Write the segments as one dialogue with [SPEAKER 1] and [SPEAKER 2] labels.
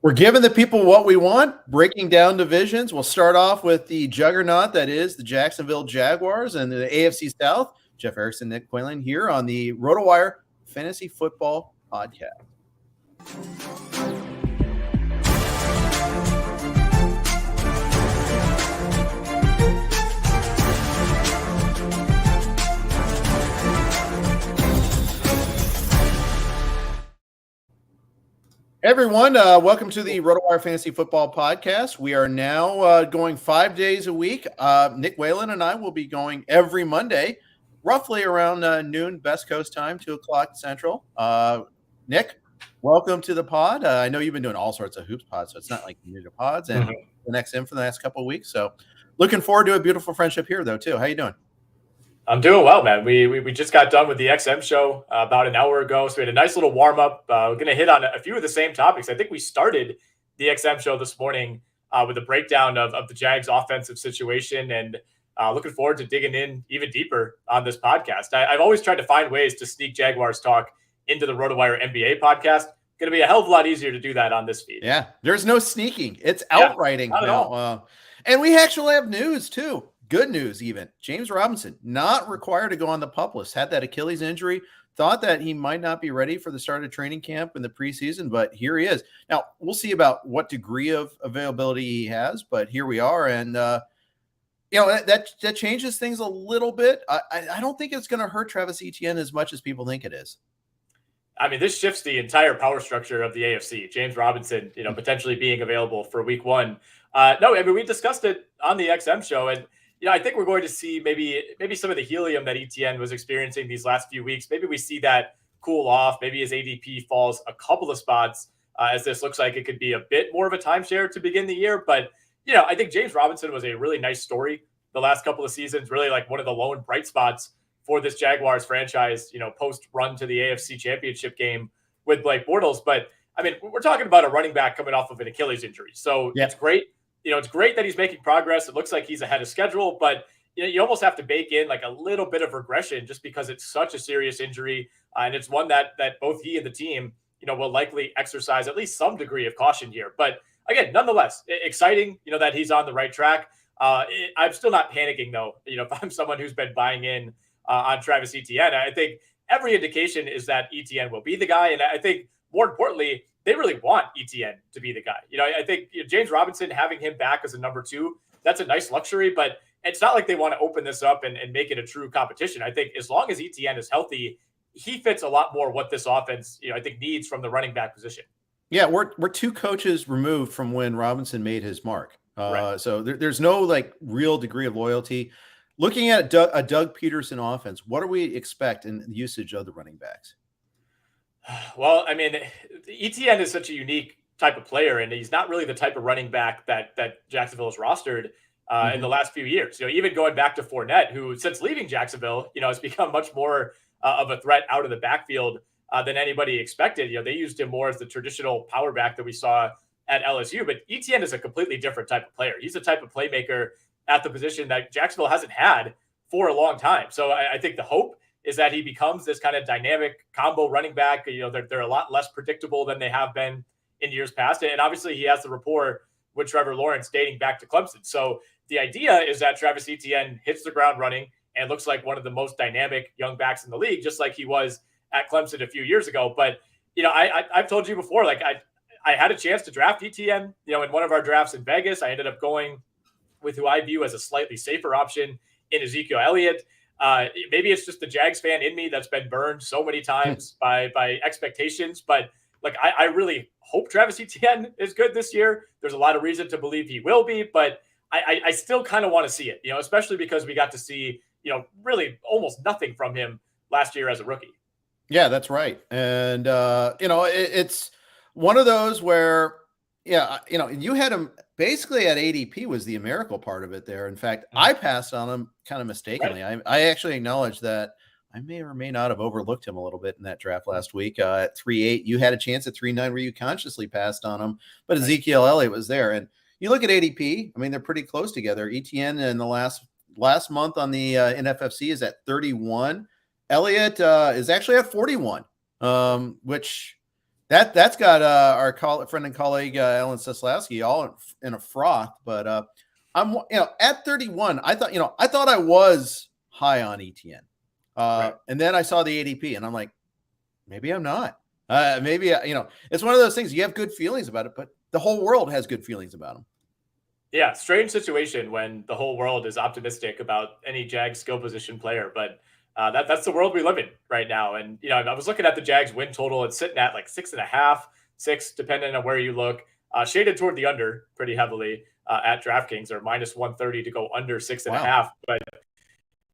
[SPEAKER 1] We're giving the people what we want, breaking down divisions. We'll start off with the juggernaut that is the Jacksonville Jaguars and the AFC South. Jeff Erickson, Nick Whalen here on the RotoWire Fantasy Football Podcast. Everyone, welcome to the RotoWire Fantasy Football Podcast. We are now going 5 days a week. Nick Whalen and I will be going every Monday, roughly around noon, Best Coast time, 2 o'clock Central. Nick, welcome to the pod. I know you've been doing all sorts of hoops pods, so it's not like you're new to pods, and the next in for the last couple of weeks. So looking forward to a beautiful friendship here, though, too. How you doing?
[SPEAKER 2] I'm doing well, man. We just got done with the XM show about an hour ago, so we had a nice little warm up. We're going to hit on a few of the same topics. I think we started the XM show this morning with a breakdown of the Jags' offensive situation, and looking forward to digging in even deeper on this podcast. I've always tried to find ways to sneak Jaguars talk into the RotoWire NBA podcast. Going to be a hell of a lot easier to do that on this feed.
[SPEAKER 1] Yeah, there's no sneaking. It's outrighting now. And we actually have news, too. Good news, even. James Robinson, not required to go on the PUP list, had that Achilles injury, thought that he might not be ready for the start of training camp in the preseason, but here he is. Now, we'll see about what degree of availability he has, but here we are, and that changes things a little bit. I don't think it's going to hurt Travis Etienne as much as people think it is.
[SPEAKER 2] I mean, this shifts the entire power structure of the AFC. James Robinson, potentially being available for week one. We discussed it on the XM show, and I think we're going to see maybe some of the helium that Etienne was experiencing these last few weeks. Maybe we see that cool off. Maybe his ADP falls a couple of spots as this looks like it could be a bit more of a timeshare to begin the year. But, I think James Robinson was a really nice story the last couple of seasons, really like one of the lone bright spots for this Jaguars franchise, post run to the AFC Championship game with Blake Bortles. But, I mean, we're talking about a running back coming off of an Achilles injury. So It's great. It's great that he's making progress. It looks like he's ahead of schedule, but you almost have to bake in like a little bit of regression just because it's such a serious injury. And it's one that both he and the team, will likely exercise at least some degree of caution here. But again, nonetheless, exciting, that he's on the right track. I'm still not panicking though. If I'm someone who's been buying in on Travis Etienne, I think every indication is that Etienne will be the guy. And I think more importantly, they really want Etienne to be the guy. I think James Robinson, having him back as a number two, that's a nice luxury, but it's not like they want to open this up and make it a true competition. I think as long as Etienne is healthy, he fits a lot more what this offense, I think needs from the running back position.
[SPEAKER 1] Yeah, we're two coaches removed from when Robinson made his mark.
[SPEAKER 2] Right.
[SPEAKER 1] So there's no like real degree of loyalty. Looking at a Doug Peterson offense, what do we expect in the usage of the running backs?
[SPEAKER 2] Well, I mean, Etienne is such a unique type of player, and he's not really the type of running back that Jacksonville has rostered in the last few years. Even going back to Fournette, who since leaving Jacksonville, has become much more of a threat out of the backfield than anybody expected. They used him more as the traditional power back that we saw at LSU, but Etienne is a completely different type of player. He's the type of playmaker at the position that Jacksonville hasn't had for a long time. So I think the hope is that he becomes this kind of dynamic combo running back. They're a lot less predictable than they have been in years past. And obviously he has the rapport with Trevor Lawrence dating back to Clemson. So the idea is that Travis Etienne hits the ground running and looks like one of the most dynamic young backs in the league, just like he was at Clemson a few years ago. But, I've told you before, like I had a chance to draft Etienne, in one of our drafts in Vegas. I ended up going with who I view as a slightly safer option in Ezekiel Elliott. Maybe it's just the Jags fan in me that's been burned so many times by expectations, but like I really hope Travis Etienne is good this year. There's a lot of reason to believe he will be, but I still kind of want to see it, especially because we got to see, really almost nothing from him last year as a rookie.
[SPEAKER 1] Yeah, that's right. And, it's one of those where, you had him basically at ADP was the miracle part of it there. In fact, I passed on him kind of mistakenly. Right. I actually acknowledge that I may or may not have overlooked him a little bit in that draft last week. At 3.8, you had a chance at 3.9 where you consciously passed on him, but Ezekiel Elliott was there. And you look at ADP, I mean, they're pretty close together. Etienne in the last month on the NFFC is at 31. Elliott is actually at 41, which That's got our friend and colleague Alan Seslowski all in a froth. But I'm at 31. I thought I was high on ETN,
[SPEAKER 2] Right.
[SPEAKER 1] and then I saw the ADP, and I'm like, maybe I'm not. Maybe it's one of those things. You have good feelings about it, but the whole world has good feelings about him.
[SPEAKER 2] Yeah, strange situation when the whole world is optimistic about any Jags skill position player, but that's the world we live in right now. And I was looking at the Jags win total; it's sitting at like 6.5, 6, depending on where you look. Shaded toward the under pretty heavily at DraftKings, or -130 to go under 6.5.
[SPEAKER 1] Wow.
[SPEAKER 2] But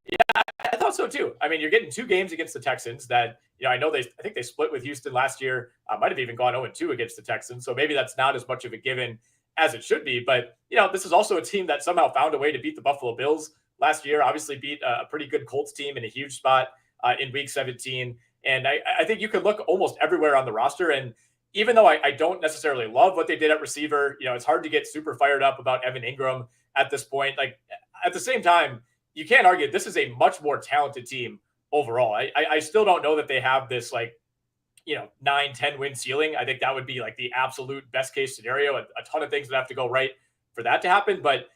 [SPEAKER 2] yeah, I thought so too. I mean, you're getting 2 games against the Texans that I think they split with Houston last year. Might have even gone 0-2 against the Texans, so maybe that's not as much of a given as it should be. But this is also a team that somehow found a way to beat the Buffalo Bills last year. Obviously beat a pretty good Colts team in a huge spot in Week 17. And I think you could look almost everywhere on the roster. And even though I don't necessarily love what they did at receiver, it's hard to get super fired up about Evan Ingram at this point. Like, at the same time, you can't argue this is a much more talented team overall. I still don't know that they have this 9-10 win ceiling. I think that would be like the absolute best case scenario. A ton of things would have to go right for that to happen. But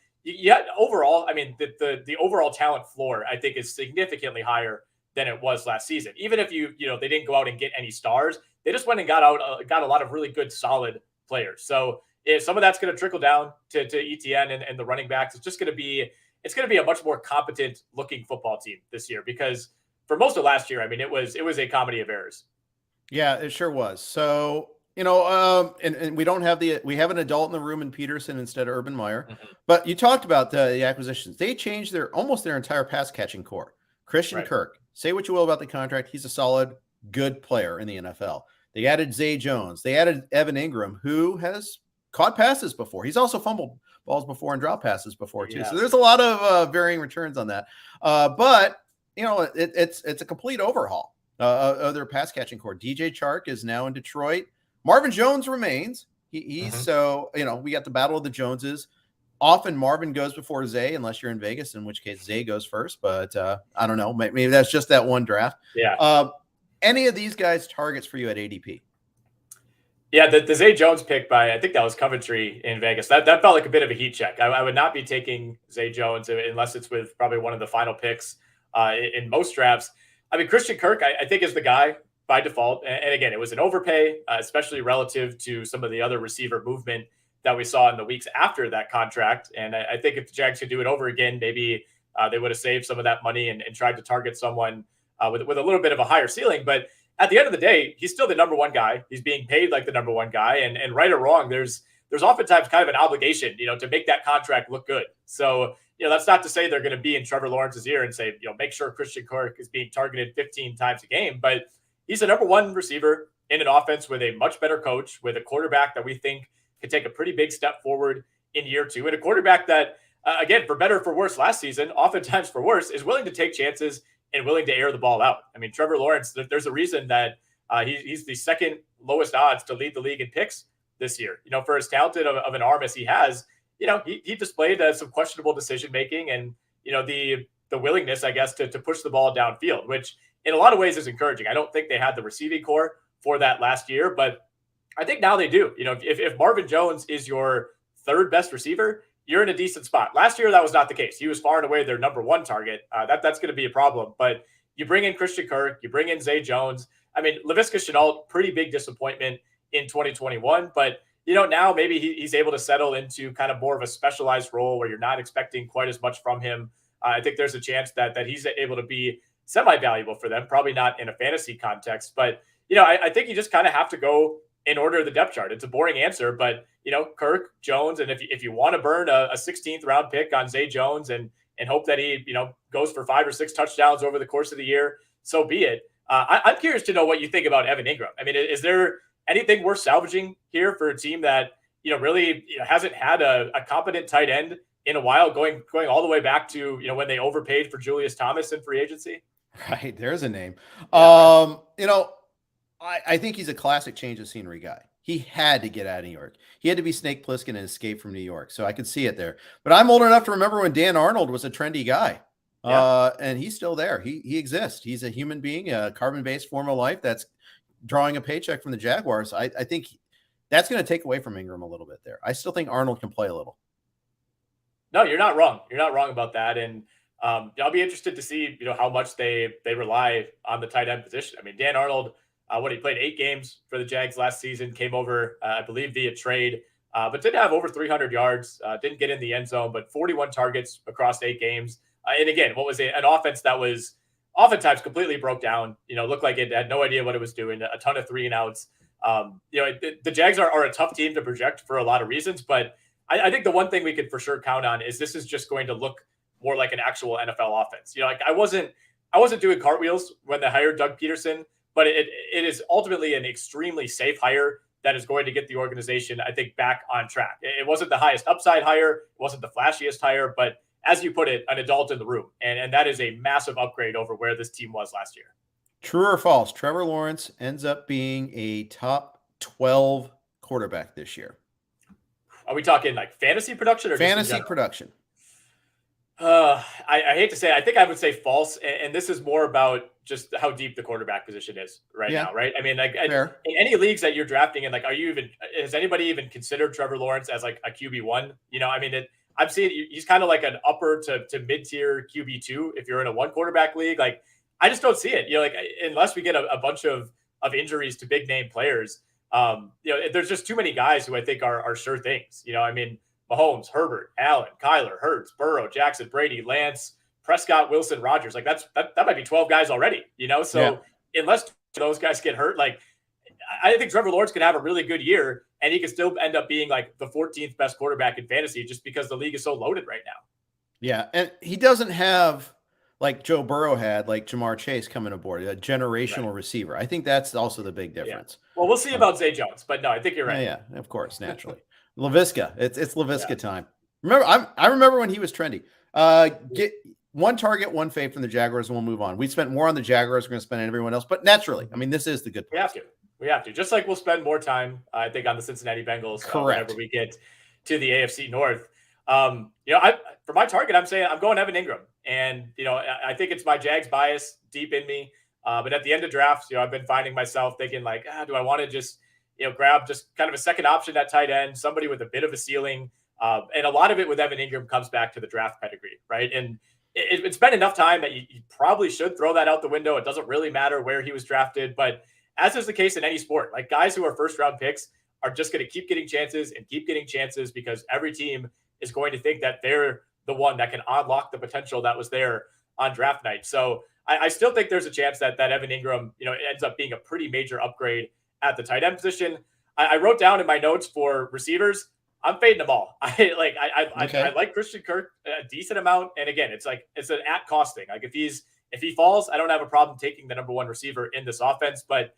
[SPEAKER 2] overall, I mean, the overall talent floor, I think, is significantly higher than it was last season. Even if they didn't go out and get any stars, they just went and got a lot of really good, solid players. So if some of that's going to trickle down to ETN and the running backs, it's going to be a much more competent looking football team this year, because for most of last year, I mean, it was a comedy of errors.
[SPEAKER 1] Yeah, it sure was. So, and we have an adult in the room in Peterson instead of Urban Meyer.
[SPEAKER 2] Mm-hmm.
[SPEAKER 1] But you talked about the acquisitions. They changed almost their entire pass catching core. Christian
[SPEAKER 2] Right.
[SPEAKER 1] Kirk, say what you will about the contract, he's a solid, good player in the NFL. They added Zay Jones. They added Evan Ingram, who has caught passes before. He's also fumbled balls before and dropped passes before too.
[SPEAKER 2] Yes.
[SPEAKER 1] So there's a lot of varying returns on that. But it's a complete overhaul of their pass catching core. DJ Chark is now in Detroit. Marvin Jones remains. He's so we got the battle of the Joneses. Often Marvin goes before Zay, unless you're in Vegas, in which case Zay goes first. But I don't know. Maybe that's just that one draft.
[SPEAKER 2] Yeah.
[SPEAKER 1] Any of these guys targets for you at ADP?
[SPEAKER 2] Yeah, the Zay Jones pick by, I think that was Coventry in Vegas. That felt like a bit of a heat check. I would not be taking Zay Jones unless it's with probably one of the final picks in most drafts. I mean, Christian Kirk, I think, is the guy by default. And again, it was an overpay, especially relative to some of the other receiver movement that we saw in the weeks after that contract. And I think if the Jags could do it over again, maybe they would have saved some of that money and tried to target someone with a little bit of a higher ceiling. But at the end of the day, he's still the number one guy. He's being paid like the number one guy. And right or wrong, there's oftentimes kind of an obligation, to make that contract look good. So, that's not to say they're going to be in Trevor Lawrence's ear and say, make sure Christian Kirk is being targeted 15 times a game. But he's a number one receiver in an offense with a much better coach, with a quarterback that we think can take a pretty big step forward in year two, and a quarterback that, again, for better or for worse last season, oftentimes for worse, is willing to take chances and willing to air the ball out. I mean, Trevor Lawrence, there's a reason that he's the second lowest odds to lead the league in picks this year. For as talented of an arm as he has, he displayed some questionable decision-making and, the willingness, I guess, to push the ball downfield, which in a lot of ways is encouraging. I don't think they had the receiving core for that last year, but I think now they do. If Marvin Jones is your third best receiver, you're in a decent spot. Last year, that was not the case. He was far and away their number one target. That's going to be a problem. But you bring in Christian Kirk, you bring in Zay Jones. I mean, Laviska Shenault, pretty big disappointment in 2021. But, now maybe he's able to settle into kind of more of a specialized role where you're not expecting quite as much from him. I think there's a chance that he's able to be semi-valuable for them. Probably not in a fantasy context. But, I think you just kind of have to go in order of the depth chart. It's a boring answer, but Kirk, Jones, and if you want to burn a 16th round pick on Zay Jones and hope that he goes for 5 or 6 touchdowns over the course of the year, so be it. I'm curious to know what you think about Evan Ingram. I mean, is there anything worth salvaging here for a team that really hasn't had a competent tight end in a while, going all the way back to when they overpaid for Julius Thomas in free agency?
[SPEAKER 1] Right, there's a name.
[SPEAKER 2] Yeah.
[SPEAKER 1] I think he's a classic change of scenery guy. He had to get out of New York. He had to be Snake Plissken and escape from New York. So I could see it there. But I'm old enough to remember when Dan Arnold was a trendy guy. Yeah. And he's still there. He exists. He's a human being, a carbon-based form of life that's drawing a paycheck from the Jaguars, I think that's going to take away from Ingram a little bit there. I still think Arnold can play a little.
[SPEAKER 2] No, you're not wrong. You're not wrong about that. And I'll be interested to see, how much they rely on the tight end position. I mean, Dan Arnold, when he played 8 games for the Jags last season, came over, I believe, via trade, but did have over 300 yards, didn't get in the end zone, but 41 targets across 8 games. And again, what was an offense that was oftentimes completely broke down, looked like it had no idea what it was doing, a ton of 3-and-outs. The Jags are a tough team to project for a lot of reasons, but I think the one thing we could for sure count on is this is just going to look more like an actual NFL offense. I wasn't doing cartwheels when they hired Doug Peterson, but it is ultimately an extremely safe hire that is going to get the organization, I think, back on track. It wasn't the highest upside hire, it wasn't the flashiest hire, but as you put it, an adult in the room. And that is a massive upgrade over where this team was last year.
[SPEAKER 1] True or false? Trevor Lawrence ends up being a top 12 quarterback this year.
[SPEAKER 2] Are we talking like fantasy production or
[SPEAKER 1] fantasy production?
[SPEAKER 2] I hate to say it, I think I would say false. And this is more about just how deep the quarterback position is now, right? I mean, like in any leagues that you're drafting in, like, has anybody even considered Trevor Lawrence as like a QB1? I mean, I'm seeing he's kind of like an upper to mid-tier QB2 if you're in a 1 quarterback league. Like, I just don't see it. Like, unless we get a bunch of injuries to big name players, there's just too many guys who I think are sure things. I mean, Mahomes, Herbert, Allen, Kyler, Hurts, Burrow, Jackson, Brady, Lance, Prescott, Wilson, Rodgers. Like that might be 12 guys already. So unless those guys get hurt, like I think Trevor Lawrence can have a really good year and he can still end up being like the 14th best quarterback in fantasy just because the league is so loaded right now.
[SPEAKER 1] Yeah, and he doesn't have like Joe Burrow had, like Jamar Chase coming aboard, a generational receiver. I think that's also the big difference.
[SPEAKER 2] Yeah. Well, we'll see about Zay Jones, but no, I think you're right.
[SPEAKER 1] Yeah, of course, naturally. LaVisca, it's LaVisca time. I remember when he was trendy. Get 1 target, 1 fade from the Jaguars, and we'll move on. We spent more on the Jaguars. We're going to spend on everyone else, but naturally, I mean, this is the good place.
[SPEAKER 2] We have to. Just like we'll spend more time, I think, on the Cincinnati Bengals whenever we get to the AFC North. For my target, I'm saying I'm going Evan Ingram, and I think it's my Jags bias deep in me. But at the end of drafts, I've been finding myself thinking like, do I want to just grab just kind of a second option at tight end, somebody with a bit of a ceiling. And a lot of it with Evan Ingram comes back to the draft pedigree, right? And it's been enough time that you probably should throw that out the window. It doesn't really matter where he was drafted, but as is the case in any sport, like guys who are first round picks are just going to keep getting chances because every team is going to think that they're the one that can unlock the potential that was there on draft night. So I still think there's a chance that Evan Ingram, ends up being a pretty major upgrade at the tight end position. I wrote down in my notes for receivers, I'm fading them all. I like Christian Kirk a decent amount. And again, it's an at cost thing. Like if he falls, I don't have a problem taking the number 1 receiver in this offense, but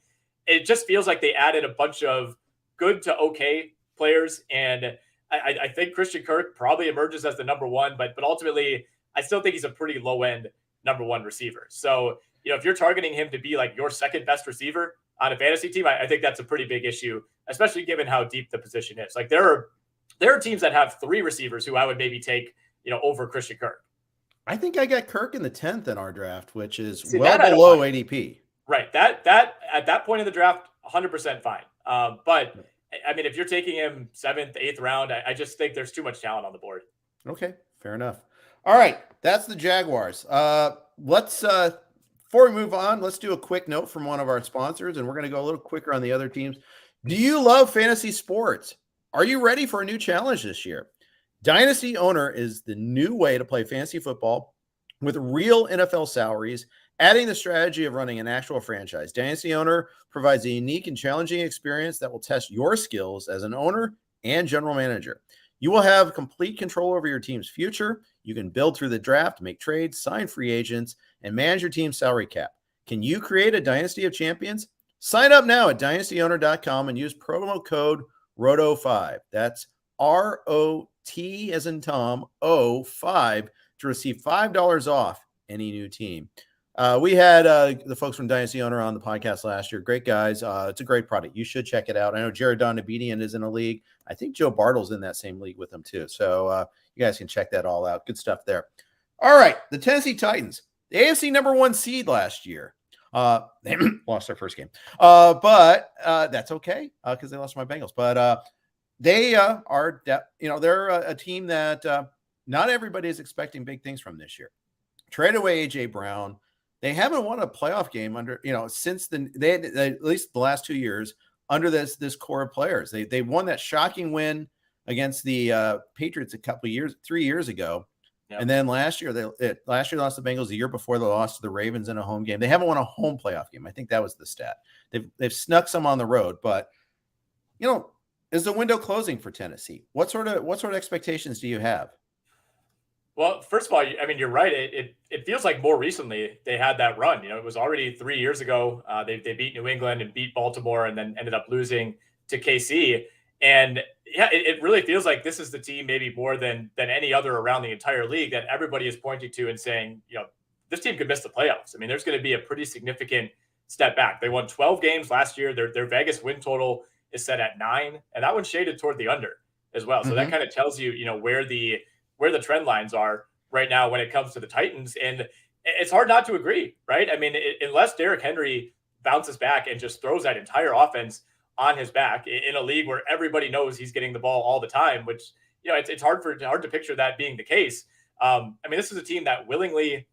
[SPEAKER 2] it just feels like they added a bunch of good to okay players. And I think Christian Kirk probably emerges as the number 1, but ultimately I still think he's a pretty low end number 1 receiver. So, if you're targeting him to be like your second best receiver on a fantasy team, I think that's a pretty big issue, especially given how deep the position is. Like there are teams that have 3 receivers who I would maybe take, over Christian Kirk.
[SPEAKER 1] I think I got Kirk in the 10th in our draft, which is below ADP.
[SPEAKER 2] Right. That at that point in the draft, 100% fine. But I mean, if you're taking him 7th, 8th round, I just think there's too much talent on the board.
[SPEAKER 1] Okay, fair enough. All right, that's the Jaguars. Let's before we move on, let's do a quick note from one of our sponsors, and we're going to go a little quicker on the other teams. Do you love fantasy sports? Are you ready for a new challenge this year? Dynasty Owner is the new way to play fantasy football with real NFL salaries, adding the strategy of running an actual franchise. Dynasty Owner provides a unique and challenging experience that will test your skills as an owner and general manager. You will have complete control over your team's future. You can build through the draft, make trades, sign free agents, and manage your team's salary cap. Can you create a dynasty of champions? Sign up now at dynastyowner.com and use promo code ROTO5. That's ROT as in Tom, 05 to receive $5 off any new team. We had the folks from Dynasty Owner on the podcast last year. Great guys. It's a great product. You should check it out. I know Jared Donabedian is in a league. I think Joe Bartle's in that same league with them too. So you guys can check that all out. Good stuff there. All right. The Tennessee Titans, the AFC number 1 seed last year. They lost their first game, but that's okay because they lost to my Bengals. But they are, they're a team that not everybody is expecting big things from this year. Trade away AJ Brown. They haven't won a playoff game under, since they had, at least the last 2 years under this core of players. They won that shocking win against the Patriots 3 years ago. Yep. And then last year they lost the Bengals. The year before they lost to the Ravens in a home game. They haven't won a home playoff game. I think that was the stat. They've snuck some on the road, but is the window closing for Tennessee? What sort of expectations do you have?
[SPEAKER 2] Well, first of all, I mean, you're right. It feels like more recently they had that run. It was already 3 years ago. They beat New England and beat Baltimore and then ended up losing to KC. And yeah, it really feels like this is the team maybe more than any other around the entire league that everybody is pointing to and saying, this team could miss the playoffs. I mean, there's going to be a pretty significant step back. They won 12 games last year. Their Vegas win total is set at 9, and that one's shaded toward the under as well. So that kind of tells you, where the trend lines are right now when it comes to the Titans. And it's hard not to agree, right? I mean, unless Derrick Henry bounces back and just throws that entire offense on his back in a league where everybody knows he's getting the ball all the time, which, it's hard to picture that being the case. I mean, this is a team that willingly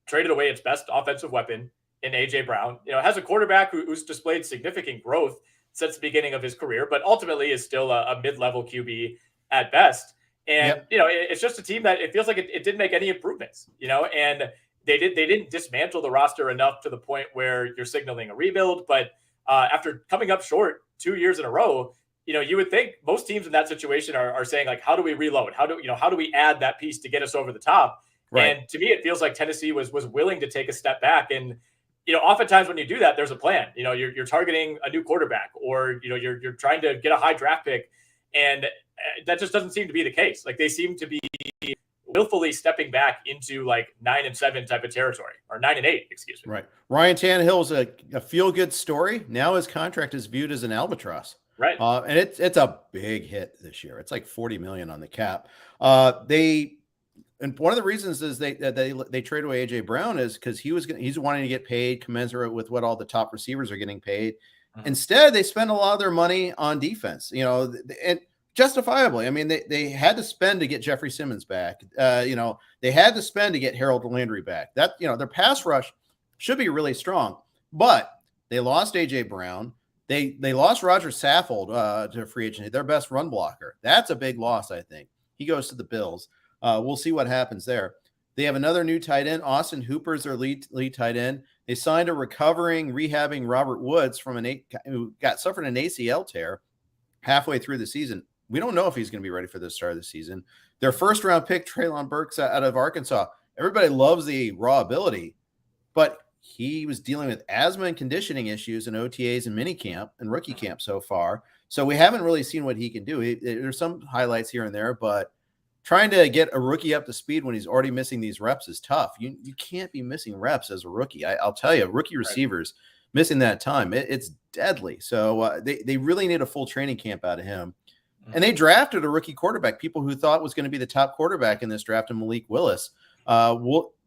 [SPEAKER 2] traded away its best offensive weapon in AJ Brown, has a quarterback who's displayed significant growth since the beginning of his career, but ultimately is still a mid-level QB at best. And, it's just a team that it feels like it didn't make any improvements, and they didn't dismantle the roster enough to the point where you're signaling a rebuild. But after coming up short 2 years in a row, you would think most teams in that situation are saying, like, how do we reload? How do we add that piece to get us over the top? Right. And to me, it feels like Tennessee was willing to take a step back. And, oftentimes when you do that, there's a plan. You're targeting a new quarterback, or, you're trying to get a high draft pick. And that just doesn't seem to be the case. Like, they seem to be willfully stepping back into like 9-7 type of territory, or 9-8, excuse me.
[SPEAKER 1] Right. Ryan Tannehill's a feel-good story. Now his contract is viewed as an albatross.
[SPEAKER 2] Right.
[SPEAKER 1] And it's a big hit this year. It's like $40 million on the cap. And one of the reasons is they trade away AJ Brown is because he's wanting to get paid commensurate with what all the top receivers are getting paid. Mm-hmm. Instead, they spend a lot of their money on defense, and justifiably. I mean, they had to spend to get Jeffrey Simmons back. They had to spend to get Harold Landry back. That, their pass rush should be really strong, but they lost AJ Brown. They lost Roger Saffold to free agency, their best run blocker. That's a big loss, I think. He goes to the Bills. We'll see what happens there. They have another new tight end. Austin Hooper's their lead tight end. They signed a rehabbing Robert Woods who suffered an ACL tear halfway through the season. We don't know if he's going to be ready for the start of the season. Their first-round pick, Treylon Burks, out of Arkansas. Everybody loves the raw ability, but he was dealing with asthma and conditioning issues in OTAs and minicamp and rookie camp so far. So we haven't really seen what he can do. There's some highlights here and there, but trying to get a rookie up to speed when he's already missing these reps is tough. You can't be missing reps as a rookie. I'll tell you, rookie receivers missing that time, it's deadly. So they really need a full training camp out of him. And they drafted a rookie quarterback, people who thought was going to be the top quarterback in this draft, and Malik Willis.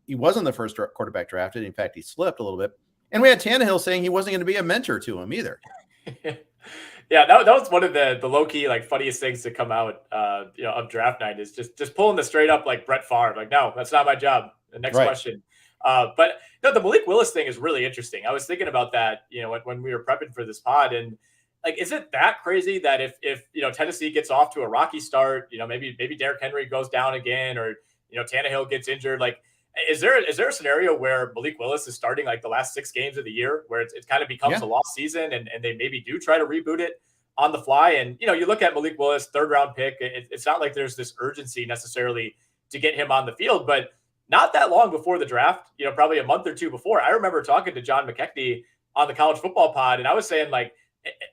[SPEAKER 1] He wasn't the first quarterback drafted. In fact, he slipped a little bit. And we had Tannehill saying he wasn't going to be a mentor to him either.
[SPEAKER 2] Yeah, that was one of the low-key, like, funniest things to come out of draft night, is just pulling the straight up like Brett Favre. Like, no, that's not my job. The next question. But no, the Malik Willis thing is really interesting. I was thinking about that, when we were prepping for this pod, and like, is it that crazy that if Tennessee gets off to a rocky start, maybe Derrick Henry goes down again, or Tannehill gets injured, like, is there a scenario where Malik Willis is starting like the last 6 games of the year, where it kind of becomes a lost season, and they maybe do try to reboot it on the fly? And you look at Malik Willis, 3rd round pick. It's not like there's this urgency necessarily to get him on the field, but not that long before the draft, probably a month or two before, I remember talking to John McKechnie on the College Football Pod, and I was saying, like,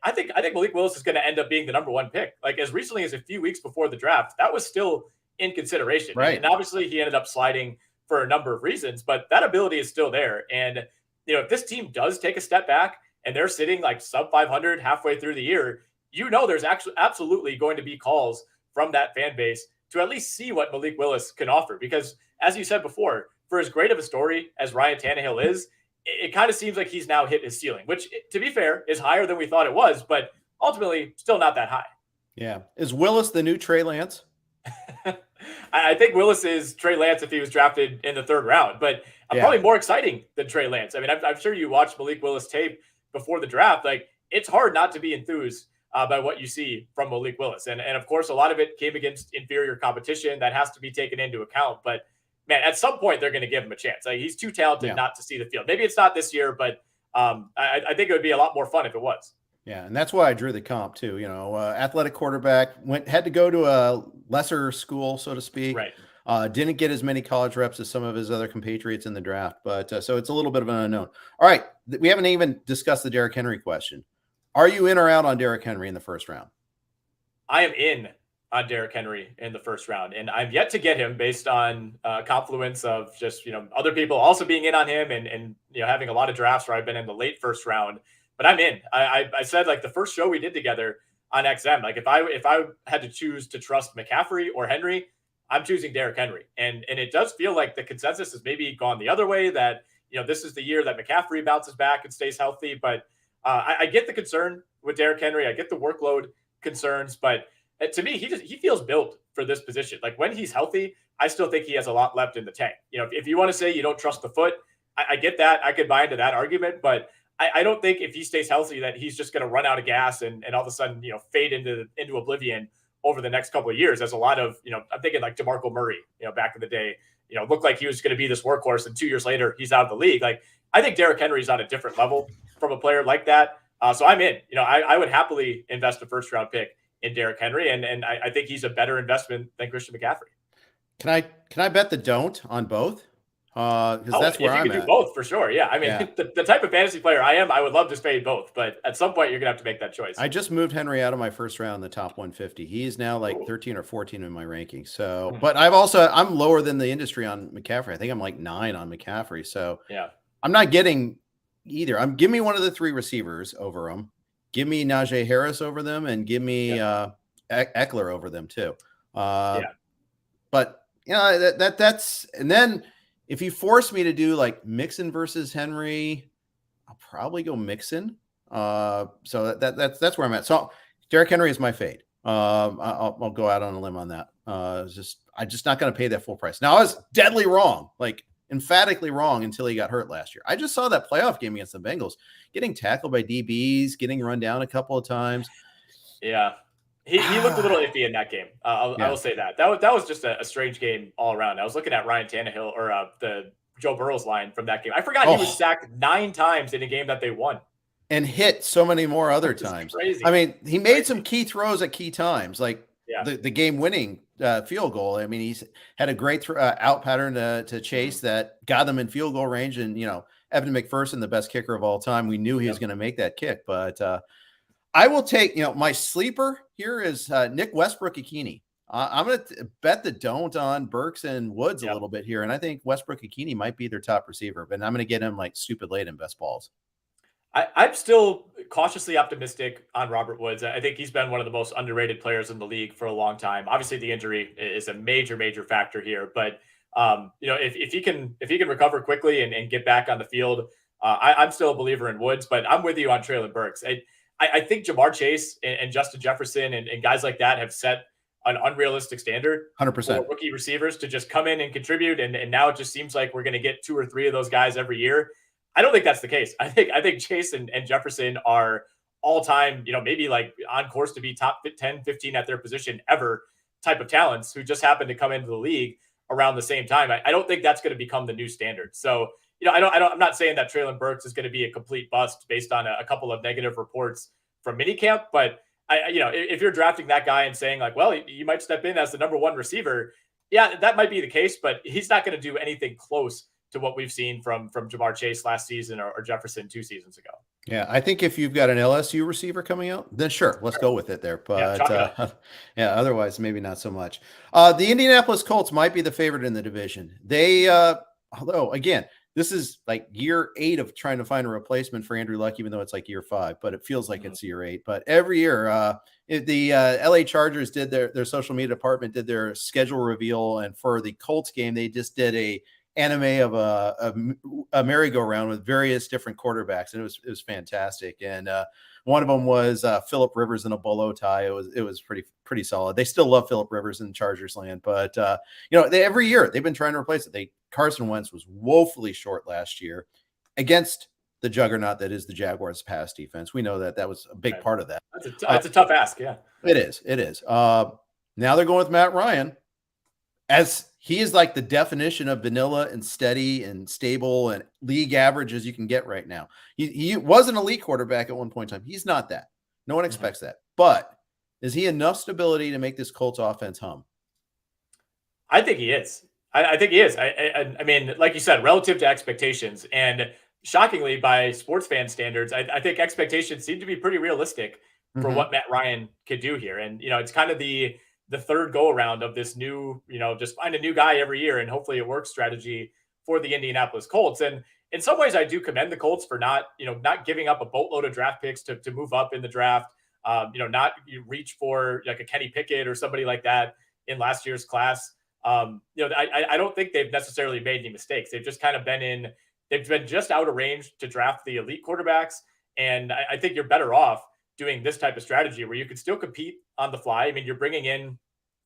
[SPEAKER 2] I think Malik Willis is going to end up being the number 1 pick. Like, as recently as a few weeks before the draft, that was still in consideration. Right. And obviously he ended up sliding for a number of reasons, but that ability is still there. And, if this team does take a step back and they're sitting like sub 500 halfway through the year, there's actually absolutely going to be calls from that fan base to at least see what Malik Willis can offer. Because as you said before, for as great of a story as Ryan Tannehill is, it kind of seems like he's now hit his ceiling, which, to be fair, is higher than we thought it was, but ultimately still not that high.
[SPEAKER 1] Yeah. Is Willis the new Trey Lance?
[SPEAKER 2] I think Willis is Trey Lance if he was drafted in the 3rd round, but probably more exciting than Trey Lance. I mean, I'm sure you watched Malik Willis tape before the draft. Like, it's hard not to be enthused by what you see from Malik Willis. And of course, a lot of it came against inferior competition. That has to be taken into account. But, man, at some point, they're going to give him a chance. Like, he's too talented not to see the field. Maybe it's not this year, but I think it would be a lot more fun if it was.
[SPEAKER 1] Yeah, and that's why I drew the comp too. Athletic quarterback had to go to a lesser school, so to speak.
[SPEAKER 2] Right.
[SPEAKER 1] Didn't get as many college reps as some of his other compatriots in the draft, but so it's a little bit of an unknown. All right, we haven't even discussed the Derrick Henry question. Are you in or out on Derrick Henry in the 1st round?
[SPEAKER 2] I am in on Derrick Henry in the 1st round, and I'm yet to get him based on confluence of just other people also being in on him and having a lot of drafts where I've been in the late 1st round. But I'm in. I said, like, the first show we did together on XM, like, if I had to choose to trust McCaffrey or Henry, I'm choosing Derrick Henry. And it does feel like the consensus has maybe gone the other way, that this is the year that McCaffrey bounces back and stays healthy. But I get the concern with Derrick Henry. I get the workload concerns, but to me, he feels built for this position. Like, when he's healthy, I still think he has a lot left in the tank. If you want to say you don't trust the foot, I get that. I could buy into that argument, but I don't think if he stays healthy that he's just going to run out of gas and all of a sudden, fade into oblivion over the next couple of years. As a lot of, I'm thinking like DeMarco Murray, back in the day, looked like he was going to be this workhorse, and 2 years later he's out of the league. Like, I think Derrick Henry's on a different level from a player like that. So I'm in. I would happily invest a 1st round pick in Derrick Henry, and I think he's a better investment than Christian McCaffrey.
[SPEAKER 1] Can I bet the don't on both? Because that's where I'm
[SPEAKER 2] at. You
[SPEAKER 1] at.
[SPEAKER 2] do both for sure. Yeah. I mean, the type of fantasy player I am, I would love to fade both, but at some point you're going to have to make that choice.
[SPEAKER 1] I just moved Henry out of my 1st round in the top 150. He's now like 13 or 14 in my ranking. So, but I'm lower than the industry on McCaffrey. I think I'm like 9 on McCaffrey. So
[SPEAKER 2] yeah,
[SPEAKER 1] I'm not getting either. Give me one of the 3 receivers over them. Give me Najee Harris over them, and give me Eckler over them too. But that's, and then if you force me to do like Mixon versus Henry, I'll probably go Mixon. So that's where I'm at. So Derrick Henry is my fade. I'll go out on a limb on that. I'm just not going to pay that full price. Now, I was deadly wrong, like emphatically wrong, until he got hurt last year. I just saw that playoff game against the Bengals, getting tackled by DBs, getting run down a couple of times.
[SPEAKER 2] Yeah. He looked a little iffy in that game. I will say that. That was just a strange game all around. I was looking at Ryan Tannehill, or the Joe Burrow's line from that game. I forgot he was sacked 9 times in a game that they won.
[SPEAKER 1] And hit so many more other times.
[SPEAKER 2] Crazy.
[SPEAKER 1] I mean, he made some key throws at key times, like the game-winning field goal. I mean, he's had a great out pattern to Chase that got them in field goal range. And, Evan McPherson, the best kicker of all time, we knew he was going to make that kick. But I will take, my sleeper here is Nick Westbrook-Ikhine. I'm going to bet the don't on Burks and Woods a little bit here. And I think Westbrook-Ikhine might be their top receiver, but I'm going to get him like stupid late in best balls.
[SPEAKER 2] I'm still cautiously optimistic on Robert Woods. I think he's been one of the most underrated players in the league for a long time. Obviously, the injury is a major factor here, but if he can recover quickly and get back on the field, I'm still a believer in Woods. But I'm with you on Treylon Burks. I think Jamar Chase and Justin Jefferson and guys like that have set an unrealistic standard
[SPEAKER 1] 100%
[SPEAKER 2] for rookie receivers to just come in and contribute. And now it just seems like we're going to get 2 or 3 of those guys every year. I don't think that's the case. I think Chase and Jefferson are all-time, maybe like on course to be top 10, 15 at their position ever type of talents who just happen to come into the league around the same time. I don't think that's going to become the new standard. So, I'm not saying that Treylon Burks is going to be a complete bust based on a couple of negative reports from minicamp, but if you're drafting that guy and saying like, well, you might step in as the number 1 receiver, yeah, that might be the case, but he's not going to do anything close to what we've seen from Jamar Chase last season or Jefferson 2 seasons ago.
[SPEAKER 1] Yeah, I think if you've got an LSU receiver coming out, then sure, let's go with it there. But otherwise, maybe not so much. The Indianapolis Colts might be the favorite in the division. They, although again, this is like year 8 of trying to find a replacement for Andrew Luck, even though it's like year 5, but it feels like it's year 8. But every year, the LA Chargers did their social media department did their schedule reveal, and for the Colts game, they just did a anime of a merry-go-round with various different quarterbacks, and it was fantastic. And one of them was Phillip Rivers in a bolo tie. It was pretty solid. They still love Phillip Rivers in Chargers land, but every year they've been trying to replace it. Carson Wentz was woefully short last year against the juggernaut that is the Jaguars' pass defense. We know that was a big part of that.
[SPEAKER 2] That's a tough ask. Yeah,
[SPEAKER 1] it is. Now they're going with Matt Ryan, as he is like the definition of vanilla and steady and stable and league average as you can get right now. He was an elite quarterback at one point in time. He's not that. No one expects that. But is he enough stability to make this Colts offense hum?
[SPEAKER 2] I think he is. I think he is. I mean, like you said, relative to expectations, and shockingly by sports fan standards, I think expectations seem to be pretty realistic for what Matt Ryan could do here. And, it's kind of the third go around of this new, just find a new guy every year and hopefully it works strategy for the Indianapolis Colts. And in some ways I do commend the Colts for not giving up a boatload of draft picks to move up in the draft. Not reach for like a Kenny Pickett or somebody like that in last year's class. I don't think they've necessarily made any mistakes. They've just kind of they've been just out of range to draft the elite quarterbacks. And I think you're better off doing this type of strategy where you can still compete on the fly. I mean, you're bringing in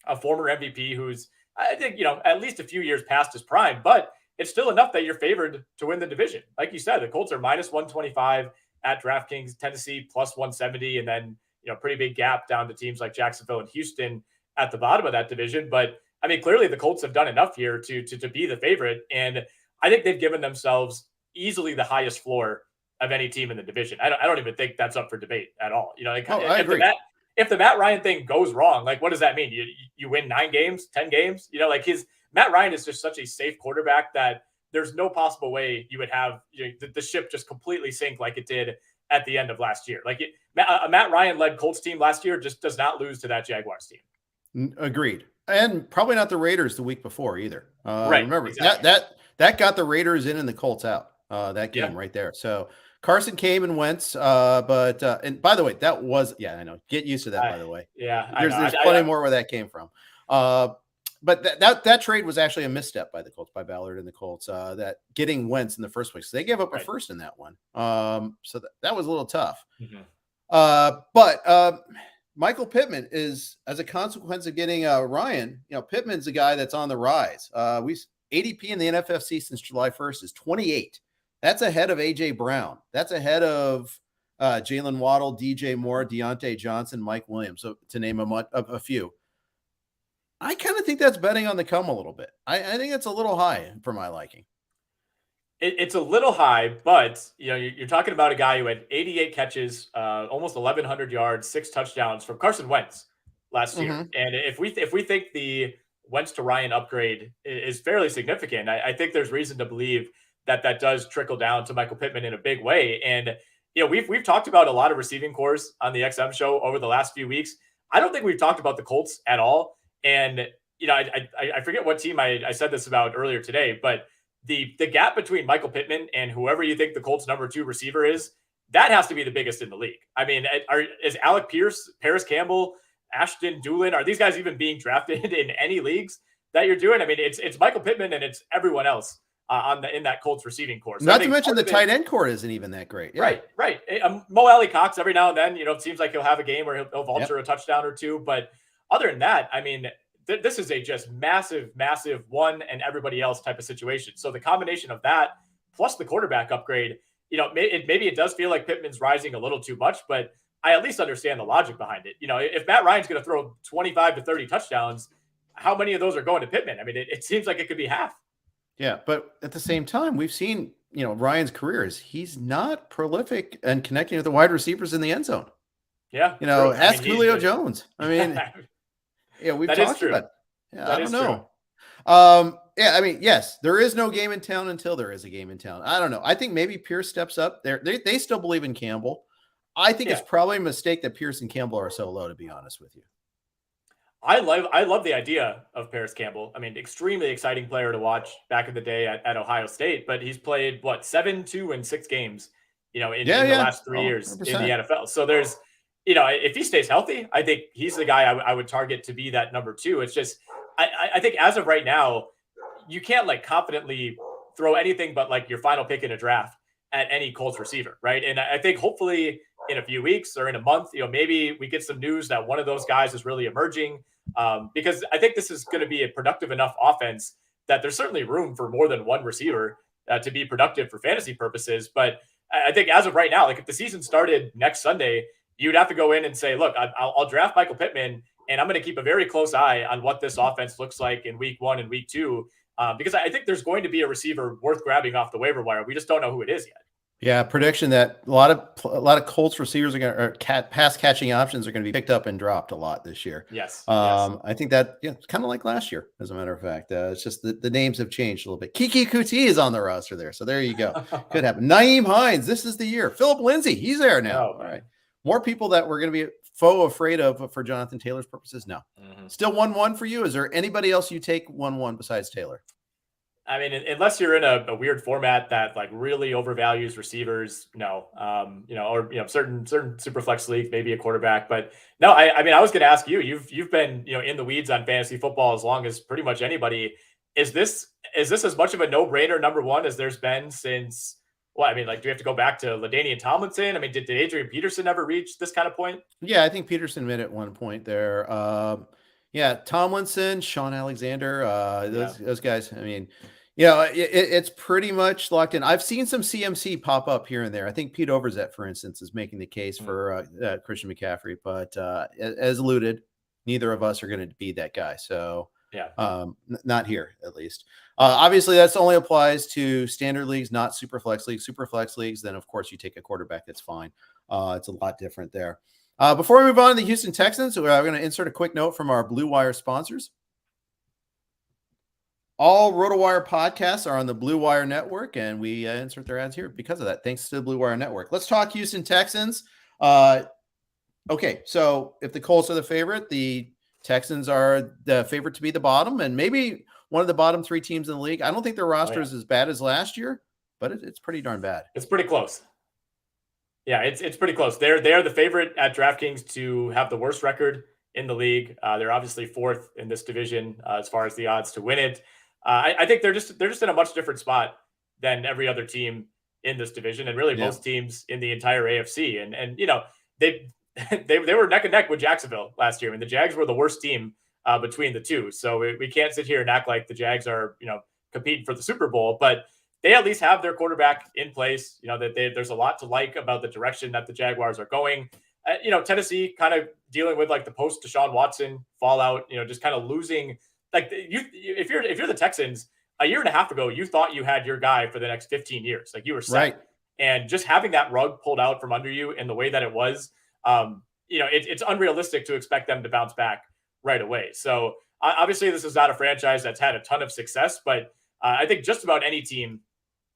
[SPEAKER 2] a former MVP who's, I think, at least a few years past his prime, but it's still enough that you're favored to win the division. Like you said, the Colts are minus 125 at DraftKings, Tennessee plus 170, and then, pretty big gap down to teams like Jacksonville and Houston at the bottom of that division. But I mean, clearly the Colts have done enough here to be the favorite. And I think they've given themselves easily the highest floor of any team in the division. I don't even think that's up for debate at all.
[SPEAKER 1] I agree.
[SPEAKER 2] If the Matt Ryan thing goes wrong, like what does that mean? You win 9 games, 10 games? Matt Ryan is just such a safe quarterback that there's no possible way you would have the ship just completely sink like it did at the end of last year. Like a Matt Ryan led Colts team last year just does not lose to that Jaguars team.
[SPEAKER 1] Agreed. And probably not the Raiders the week before either.
[SPEAKER 2] Right.
[SPEAKER 1] Remember
[SPEAKER 2] exactly.
[SPEAKER 1] that got the Raiders in and the Colts out that game right there. So Carson came and Wentz, but and by the way, that was I know. Get used to that. By the way, there's plenty more where that came from. But that trade was actually a misstep by the Colts, by Ballard and the Colts. That getting Wentz in the first place, so they gave up a first in that one. So that was a little tough. But Michael Pittman is, as a consequence of getting Ryan, Pittman's a guy that's on the rise. ADP in the NFFC since July 1st is 28. That's ahead of AJ Brown. That's ahead of Jalen Waddle, DJ Moore, Deontay Johnson, Mike Williams, so to name a few. I kind of think that's betting on the come a little bit. I think it's a little high for my liking.
[SPEAKER 2] It's a little high, but you're talking about a guy who had 88 catches, almost 1,100 yards, 6 touchdowns from Carson Wentz last year. And if we think the Wentz to Ryan upgrade is fairly significant, I think there's reason to believe that does trickle down to Michael Pittman in a big way. And we've talked about a lot of receiving cores on the XM show over the last few weeks. I don't think we've talked about the Colts at all. And I forget what team I said this about earlier today, but the gap between Michael Pittman and whoever you think the Colts number 2 receiver is, that has to be the biggest in the league. I mean, is Alec Pierce, Paris Campbell, Ashton Doolin, are these guys even being drafted in any leagues that you're doing? I mean, it's Michael Pittman and it's everyone else in that Colts receiving core. So
[SPEAKER 1] not to mention the tight end core isn't even that great.
[SPEAKER 2] Yeah. Right. Mo Alley Cox every now and then, it seems like he'll have a game where he'll vulture a touchdown or two. But other than that, I mean, this is a just massive one and everybody else type of situation. So the combination of that plus the quarterback upgrade, maybe it does feel like Pittman's rising a little too much, but I at least understand the logic behind it. If Matt Ryan's going to throw 25 to 30 touchdowns, how many of those are going to Pittman? I mean, it seems like it could be half. Yeah,
[SPEAKER 1] but at the same time, we've seen, Ryan's career is he's not prolific and connecting with the wide receivers in the end zone.
[SPEAKER 2] Yeah.
[SPEAKER 1] Ask Julio Jones. I mean, we've talked about it. Yeah, I don't know. I mean, yes, there is no game in town until there is a game in town. I don't know. I think maybe Pierce steps up there. They still believe in Campbell. I think it's probably a mistake that Pierce and Campbell are so low, to be honest with you.
[SPEAKER 2] I love the idea of Paris Campbell. I mean, extremely exciting player to watch back in the day at Ohio State, but he's played 7, 2, and 6 games, in the last 3 years 100%. In the NFL. So there's, if he stays healthy, I think he's the guy I would target to be that number 2. It's just, I think as of right now, you can't like confidently throw anything but like your final pick in a draft at any Colts receiver, right? And I think hopefully in a few weeks or in a month, maybe we get some news that one of those guys is really emerging, because I think this is going to be a productive enough offense that there's certainly room for more than one receiver to be productive for fantasy purposes. But I think as of right now, like if the season started next Sunday, you'd have to go in and say, look, I'll draft Michael Pittman, and I'm going to keep a very close eye on what this offense looks like in week 1 and week 2, because I think there's going to be a receiver worth grabbing off the waiver wire. We just don't know who it is yet.
[SPEAKER 1] Yeah, prediction that a lot of Colts receivers are going to, or pass catching options are going to be picked up and dropped a lot this year.
[SPEAKER 2] Yes.
[SPEAKER 1] I think that it's kind of like last year, as a matter of fact. It's just the names have changed a little bit. Kiki Kuti is on the roster there, so there you go. Could happen. Naeem Hines, this is the year. Philip Lindsay, he's there now. All right, more people that we're going to be afraid of for Jonathan Taylor's purposes. No, still 1-1 for you. Is there anybody else you take 1-1 besides Taylor?
[SPEAKER 2] I mean, unless you're in a weird format that like really overvalues receivers, no, or certain super flex leagues, maybe a quarterback, but no, I mean, I was going to ask you, you've been, in the weeds on fantasy football as long as pretty much anybody. Is this as much of a no brainer number one as there's been since? Well, I mean, like, do we have to go back to LaDainian Tomlinson? I mean, did Adrian Peterson ever reach this kind of point?
[SPEAKER 1] Yeah, I think Peterson made it one point there. Yeah, Tomlinson, Sean Alexander, those guys. I mean, it's pretty much locked in. I've seen some CMC pop up here and there. I think Pete Overzet, for instance, is making the case for Christian McCaffrey, but as alluded, neither of us are going to be that guy. So not here, at least. Obviously, that's only applies to standard leagues, not super flex leagues. Super flex leagues, then of course you take a quarterback. That's fine. It's a lot different there. Before we move on to the Houston Texans, we're going to insert a quick note from our Blue Wire sponsors. All RotoWire podcasts are on the Blue Wire Network, and we insert their ads here because of that. Thanks to the Blue Wire Network. Let's talk Houston Texans. Okay, so if the Colts are the favorite, the Texans are the favorite to be the bottom, and maybe one of the bottom 3 teams in the league. I don't think their roster is as bad as last year, but it's pretty darn bad.
[SPEAKER 2] It's pretty close. Yeah, it's pretty close. They're the favorite at DraftKings to have the worst record in the league. They're obviously 4th in this division as far as the odds to win it. I think they're just in a much different spot than every other team in this division, and really most teams in the entire AFC. And they were neck and neck with Jacksonville last year. I mean, the Jags were the worst team between the two. So we can't sit here and act like the Jags are competing for the Super Bowl, but they at least have their quarterback in place. There's a lot to like about the direction that the Jaguars are going. Tennessee kind of dealing with like the post Deshaun Watson fallout. Just kind of losing. Like if you're the Texans, a year and a half ago, you thought you had your guy for the next 15 years. Like you were set. Right. And just having that rug pulled out from under you in the way that it was, it's unrealistic to expect them to bounce back right away. So obviously this is not a franchise that's had a ton of success, but I think just about any team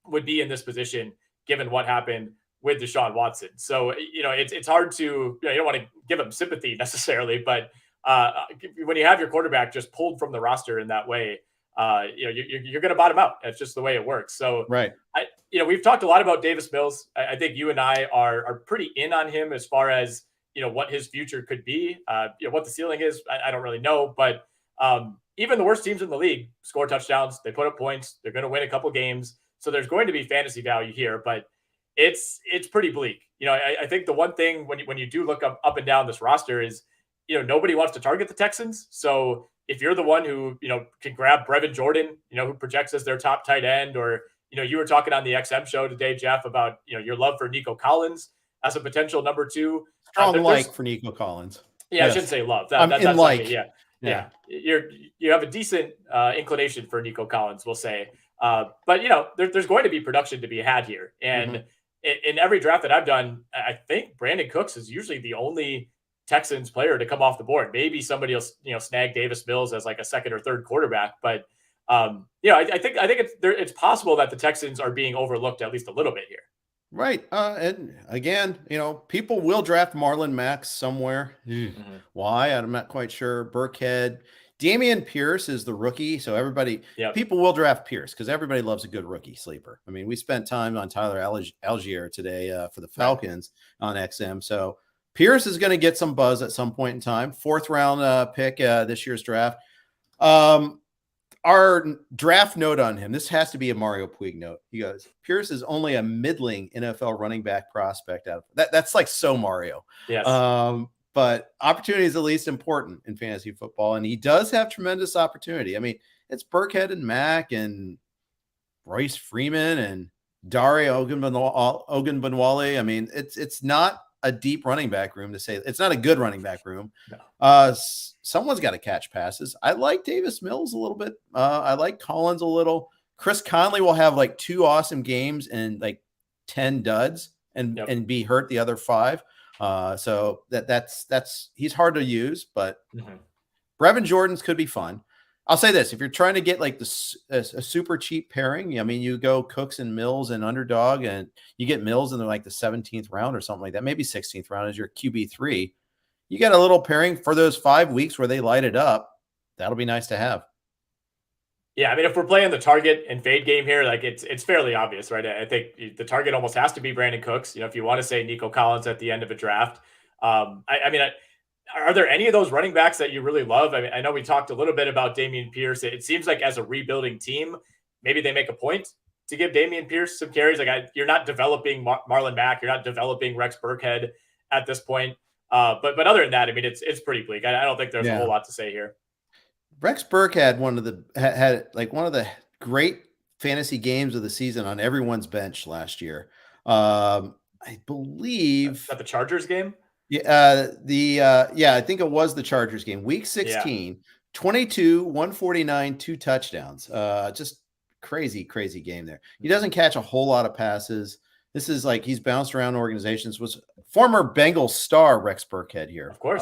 [SPEAKER 2] would be in this position given what happened with Deshaun Watson. So, it's hard to, you don't want to give him sympathy necessarily, but when you have your quarterback just pulled from the roster in that way, you're going to bottom out. That's just the way it works. So,
[SPEAKER 1] right.
[SPEAKER 2] We've talked a lot about Davis Mills. I think you and I are pretty in on him as far as, what his future could be. What the ceiling is, I don't really know, but even the worst teams in the league score touchdowns. They put up points. They're going to win a couple games. So there's going to be fantasy value here, but it's pretty bleak. I think the one thing when you do look up and down this roster is, nobody wants to target the Texans. So if you're the one who, can grab Brevin Jordan, who projects as their top tight end, or, you were talking on the XM show today, Jeff, about, your love for Nico Collins as a potential number 2.
[SPEAKER 1] Strong like for Nico Collins.
[SPEAKER 2] Yeah, yes. I shouldn't say love. That's like, yeah. You have a decent inclination for Nico Collins, we'll say. But there's going to be production to be had here. And in every draft that I've done, I think Brandon Cooks is usually the only Texans player to come off the board. Maybe somebody else, snag Davis Mills as like a second or third quarterback. But I think it's possible that the Texans are being overlooked at least a little bit here.
[SPEAKER 1] Right. And again, people will draft Marlon Mack somewhere. Why? I'm not quite sure. Burkhead. Damien Pierce is the rookie. So people will draft Pierce because everybody loves a good rookie sleeper. I mean, we spent time on Tyler Algier today for the Falcons on XM. So Pierce is going to get some buzz at some point in time. 4th round pick this year's draft. our draft note on him, this has to be a Mario Puig note. He goes, Pierce is only a middling NFL running back prospect. Out of that. That's like so Mario.
[SPEAKER 2] Yes.
[SPEAKER 1] But opportunity is the least important in fantasy football. And he does have tremendous opportunity. I mean, it's Burkhead and Mack and Royce Freeman and Dario Ogunbowale. I mean, it's not a deep running back room to say. It's not a good running back room.
[SPEAKER 2] No.
[SPEAKER 1] Someone's got to catch passes. I like Davis Mills a little bit. I like Collins a little. Chris Conley will have like 2 awesome games and like 10 duds and be hurt the other 5. So that's he's hard to use, but Brevin Jordan's could be fun. I'll say this: if you're trying to get like a super cheap pairing, I mean, you go Cooks and Mills and underdog, and you get Mills in like the 17th round or something like that, maybe 16th round as your QB3. You get a little pairing for those 5 weeks where they light it up. That'll be nice to have.
[SPEAKER 2] Yeah, I mean, if we're playing the target and fade game here, like it's fairly obvious, right? I think the target almost has to be Brandon Cooks. If you want to say Nico Collins at the end of a draft, are there any of those running backs that you really love? I mean, I know we talked a little bit about Damien Pierce. It seems like as a rebuilding team, maybe they make a point to give Damien Pierce some carries. Like you're not developing Marlon Mack, you're not developing Rex Burkhead at this point. But other than that, I mean, it's pretty bleak. I don't think there's a whole lot to say here.
[SPEAKER 1] Rex Burkhead had one of the great fantasy games of the season on everyone's bench last year. I believe
[SPEAKER 2] at the Chargers game.
[SPEAKER 1] Yeah, I think it was the Chargers game, week 16, 22, 149, 2 touchdowns. Just crazy game there. He doesn't catch a whole lot of passes. This is like he's bounced around organizations. Was former Bengals star Rex Burkhead here,
[SPEAKER 2] of course.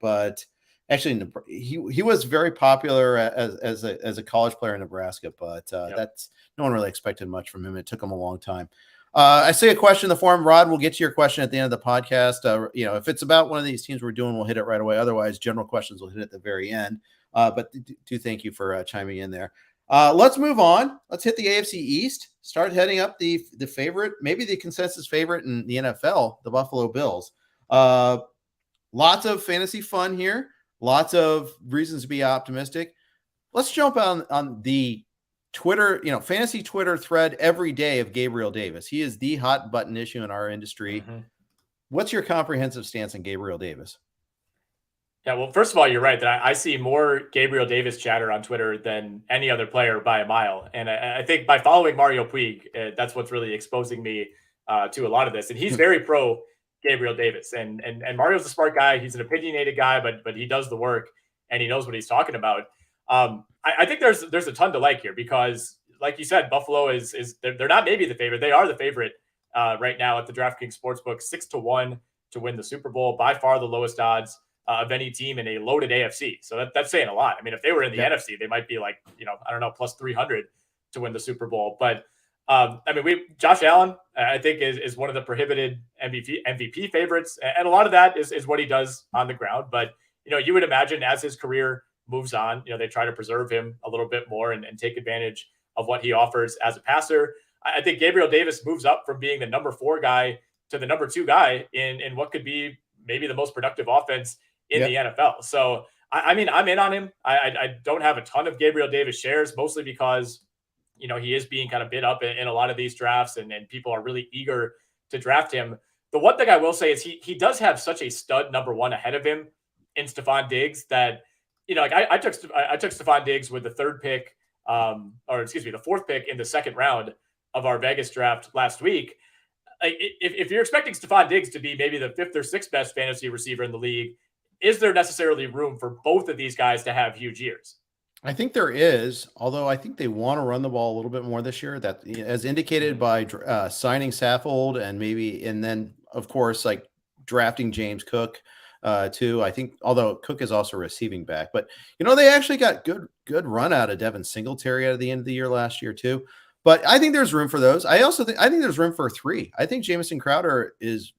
[SPEAKER 1] But actually, he was very popular as a college player in Nebraska. But that's no one really expected much from him. It took him a long time. I see a question in the forum. Rod, we'll get to your question at the end of the podcast. If it's about one of these teams we're doing, we'll hit it right away. Otherwise, general questions will hit at the very end. But do thank you for chiming in there. Let's move on. Let's hit the AFC East. Start heading up the favorite, maybe the consensus favorite in the NFL, the Buffalo Bills. Lots of fantasy fun here. Lots of reasons to be optimistic. Let's jump on the Twitter, fantasy Twitter thread every day of Gabriel Davis. He is the hot button issue in our industry. What's your comprehensive stance on Gabriel Davis?
[SPEAKER 2] Yeah, well, first of all, you're right that I see more Gabriel Davis chatter on Twitter than any other player by a mile. And I think by following Mario Puig, that's what's really exposing me to a lot of this. And he's very pro Gabriel Davis. And Mario's a smart guy. He's an opinionated guy, but he does the work and he knows what he's talking about. I think there's a ton to like here because, like you said, Buffalo they're not maybe the favorite. They are the favorite right now at the DraftKings Sportsbook, 6-1 to win the Super Bowl, by far the lowest odds of any team in a loaded AFC. So that's saying a lot. I mean, if they were in the NFC, they might be like, I don't know, plus 300 to win the Super Bowl. But Josh Allen, I think is one of the prohibited MVP favorites. And a lot of that is what he does on the ground. But, you would imagine as his career moves on, they try to preserve him a little bit more and take advantage of what he offers as a passer. I think Gabriel Davis moves up from being the number 4 guy to the number 2 guy in what could be maybe the most productive offense in the NFL. So, I'm in on him. I don't have a ton of Gabriel Davis shares, mostly because, he is being kind of bid up in a lot of these drafts and people are really eager to draft him. The one thing I will say is he does have such a stud number 1 ahead of him in Stephon Diggs that, I took Stephon Diggs with the 4th pick in the 2nd round of our Vegas draft last week. If you're expecting Stephon Diggs to be maybe the 5th or 6th best fantasy receiver in the league, is there necessarily room for both of these guys to have huge years?
[SPEAKER 1] I think there is, although I think they want to run the ball a little bit more this year. That, as indicated by signing Saffold and then of course like drafting James Cook too. I think, although Cook is also receiving back, but they actually got good run out of Devin Singletary at the end of the year last year too. But I think there's room for those. I think there's room for 3. I think Jamison Crowder is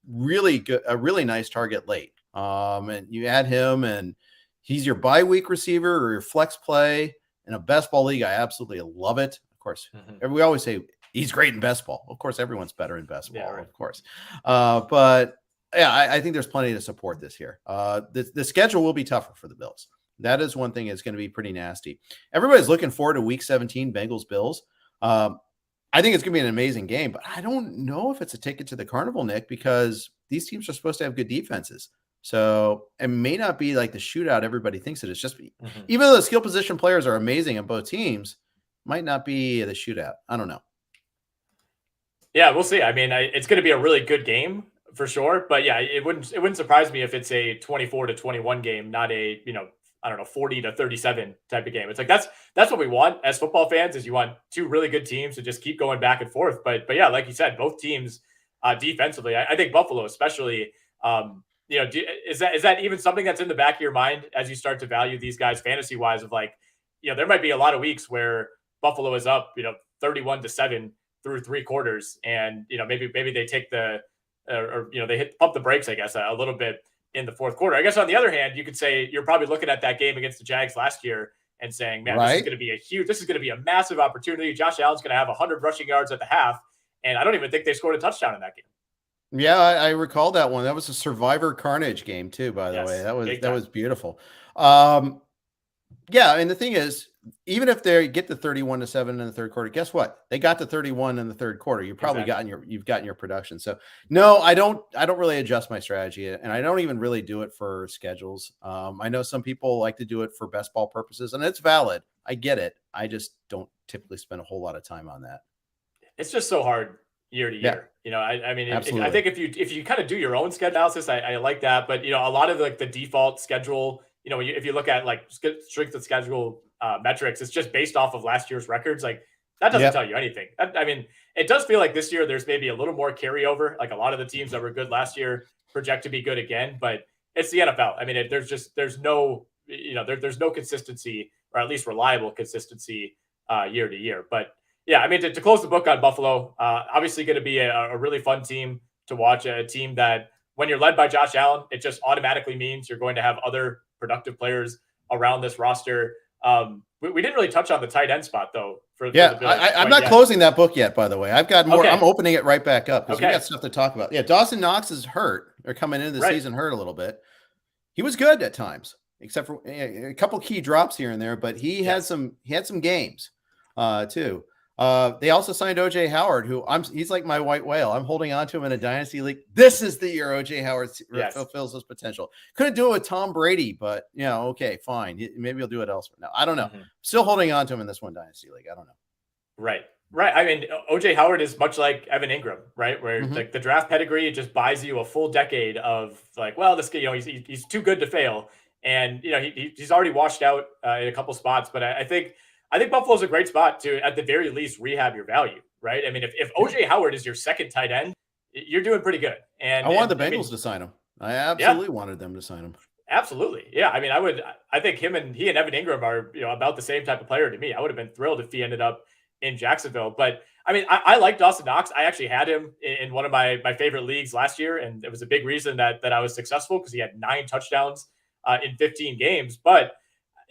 [SPEAKER 1] really good, a really nice target late. And you add him and he's your bye week receiver or your flex play in a best ball league. I absolutely love it. Of course, we always say he's great in best ball. Of course, everyone's better in best ball, of course. But yeah, I think there's plenty to support this here. The schedule will be tougher for the Bills. That is one thing that's going to be pretty nasty. Everybody's looking forward to Week 17, Bengals Bills. I think it's going to be an amazing game, but I don't know if it's a ticket to the carnival, Nick, because these teams are supposed to have good defenses. So it may not be like the shootout everybody thinks it is. Just even though the skill position players are amazing on both teams, might not be the shootout. I don't know.
[SPEAKER 2] Yeah, we'll see. I mean, it's going to be a really good game for sure. But yeah, it wouldn't surprise me if it's a 24-21 game, not a 40-37 type of game. It's like that's what we want as football fans. Is you want two really good teams to just keep going back and forth. But yeah, like you said, both teams defensively. I think Buffalo especially. Is that even something that's in the back of your mind as you start to value these guys fantasy wise? Of like, there might be a lot of weeks where Buffalo is up 31-7 through three quarters, and maybe they take they pump the brakes, I guess, a little bit in the fourth quarter. I guess on the other hand, you could say you're probably looking at that game against the Jags last year and saying, man, this is going to be a massive opportunity. Josh Allen's going to have 100 rushing yards at the half, and I don't even think they scored a touchdown in that game.
[SPEAKER 1] Yeah, I recall that one. That was a Survivor Carnage game too, by the way. That was beautiful. Yeah, and the thing is, even if they get to 31-7 in the third quarter, guess what? They got to 31 in the third quarter. You've probably gotten your production. So no, I don't really adjust my strategy, and I don't even really do it for schedules. I know some people like to do it for best ball purposes, and it's valid. I get it. I just don't typically spend a whole lot of time on that.
[SPEAKER 2] It's just so hard year to year. I mean, I think if you kind of do your own schedule analysis, I like that. But a lot of like the default schedule, if you look at like strength of schedule metrics, it's just based off of last year's records. Like that doesn't tell you anything. I mean, it does feel like this year there's maybe a little more carryover. Like a lot of the teams that were good last year project to be good again, but it's the NFL. I mean, there's no consistency, or at least reliable consistency year to year. But yeah, I mean, to close the book on Buffalo, obviously going to be a really fun team to watch, a team that when you're led by Josh Allen, it just automatically means you're going to have other productive players around this roster. We didn't really touch on the tight end spot, though.
[SPEAKER 1] I'm not closing that book yet, by the way. I've got more. Okay. I'm opening it right back up because we got stuff to talk about. Yeah, Dawson Knox is hurt. They're coming into the season hurt a little bit. He was good at times, except for a couple key drops here and there, but he had some games too. They also signed OJ Howard, he's like my white whale. I'm holding on to him in a dynasty league. This is the year OJ Howard fulfills his potential. Couldn't do it with Tom Brady, but okay, fine. Maybe he'll do it elsewhere. No, I don't know. Still holding on to him in this one dynasty league. I don't know.
[SPEAKER 2] Right. I mean, OJ Howard is much like Evan Ingram, right? Where like the draft pedigree just buys you a full decade of like, well, this kid, he's too good to fail, and he's already washed out in a couple spots. But I think Buffalo's a great spot to, at the very least, rehab your value, right? I mean, if OJ Howard is your second tight end, you're doing pretty good. And
[SPEAKER 1] I wanted the Bengals to sign him. I absolutely wanted them to sign him.
[SPEAKER 2] Absolutely. Yeah. I mean, I think he and Evan Ingram are, about the same type of player to me. I would have been thrilled if he ended up in Jacksonville. But I mean, I like Dawson Knox. I actually had him in one of my favorite leagues last year. And it was a big reason that I was successful because he had 9 touchdowns in 15 games. But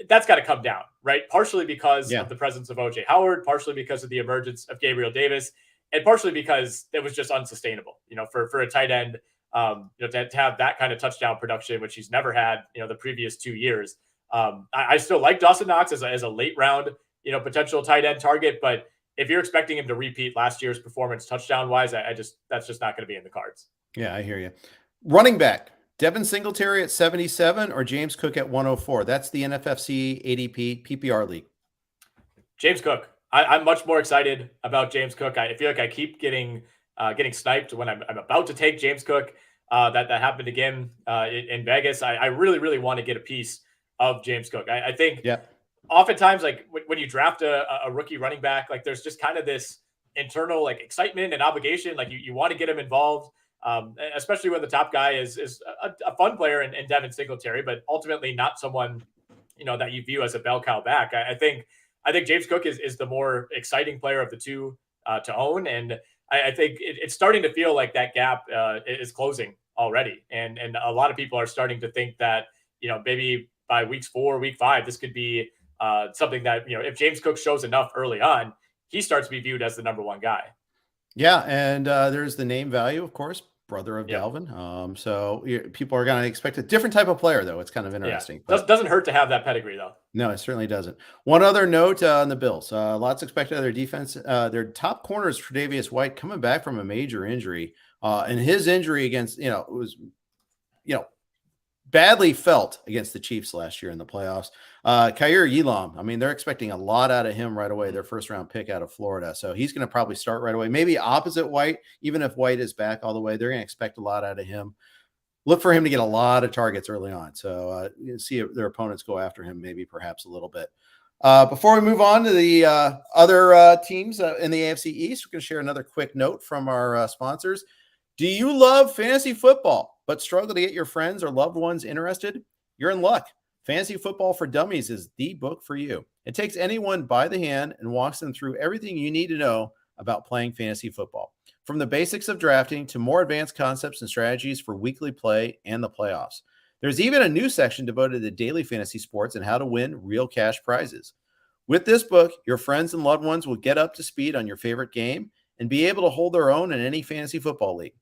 [SPEAKER 2] that's got to come down, right? Partially because of the presence of OJ Howard, partially because of the emergence of Gabriel Davis, and partially because it was just unsustainable, for a tight end, to have that kind of touchdown production, which he's never had, the previous 2 years. I still like Dawson Knox as a late round, potential tight end target, but if you're expecting him to repeat last year's performance touchdown wise, that's just not going to be in the cards.
[SPEAKER 1] Yeah, I hear you. Running back. Devin Singletary at 77 or James Cook at 104. That's the NFFC ADP PPR league.
[SPEAKER 2] James Cook. I'm much more excited about James Cook. I feel like I keep getting sniped when I'm about to take James Cook. That happened again in Vegas. I really, really want to get a piece of James Cook. I think oftentimes, like when you draft a rookie running back, like there's just kind of this internal like excitement and obligation. Like you want to get him involved. Especially when the top guy is a fun player in Devin Singletary, but ultimately not someone, that you view as a bell cow back. I think James Cook is the more exciting player of the two to own. And I think it's starting to feel like that gap is closing already. And a lot of people are starting to think that, maybe by week 4, week 5, this could be something that, if James Cook shows enough early on, he starts to be viewed as the number one guy.
[SPEAKER 1] Yeah, and there's the name value, of course. brother of
[SPEAKER 2] Yep.
[SPEAKER 1] Dalvin. So people are going to expect a different type of player, though. It's kind of interesting.
[SPEAKER 2] Yeah. Doesn't hurt to have that pedigree, though.
[SPEAKER 1] No, it certainly doesn't. One other note on the Bills. Lots expected of their defense. Their top corner is Tre'Davious White coming back from a major injury. And his injury against, it was, badly felt against the Chiefs last year in the playoffs. Khair Elam, I mean, they're expecting a lot out of him right away, their first round pick out of Florida. So he's going to probably start right away, maybe opposite White. Even if White is back all the way, they're going to expect a lot out of him. Look for him to get a lot of targets early on. So see if their opponents go after him, maybe perhaps a little bit. Before we move on to the other teams in the AFC East, we're going to share another quick note from our sponsors. Do you love fantasy football but struggle to get your friends or loved ones interested? You're in luck. Fantasy Football for Dummies is the book for you. It takes anyone by the hand and walks them through everything you need to know about playing fantasy football, from the basics of drafting to more advanced concepts and strategies for weekly play and the playoffs. There's even a new section devoted to daily fantasy sports and how to win real cash prizes. With this book, your friends and loved ones will get up to speed on your favorite game and be able to hold their own in any fantasy football league.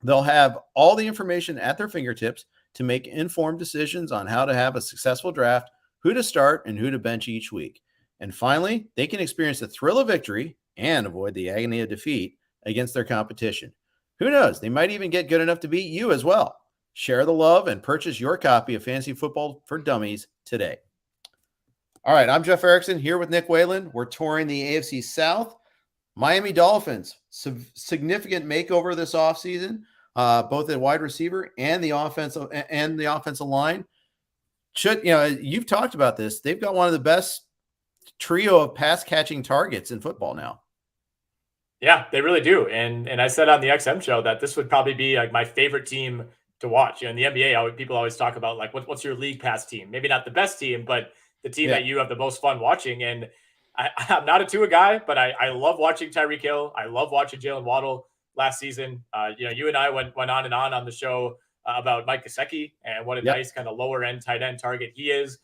[SPEAKER 1] They'll have all the information at their fingertips to make informed decisions on how to have a successful draft, who to start, and who to bench each week. And finally, they can experience the thrill of victory and avoid the agony of defeat against their competition. Who knows? They might even get good enough to beat you as well. Share the love and purchase your copy of Fantasy Football for Dummies today. All right, I'm Jeff Erickson here with Nick Whalen. We're touring the AFC South. Miami Dolphins, significant makeover this offseason, both at wide receiver and the offensive line. You've talked about this. They've got one of the best trio of pass catching targets in football now.
[SPEAKER 2] Yeah, they really do. And I said on the XM show that this would probably be like my favorite team to watch. In the NBA, people always talk about like what's your league pass team? Maybe not the best team, but the team that you have the most fun watching. And I'm not a Tua guy, but I love watching Tyreek Hill. I love watching Jalen Waddle last season. You and I went on and on the show about Mike Gesicki and what a nice kind of lower end tight end target he is.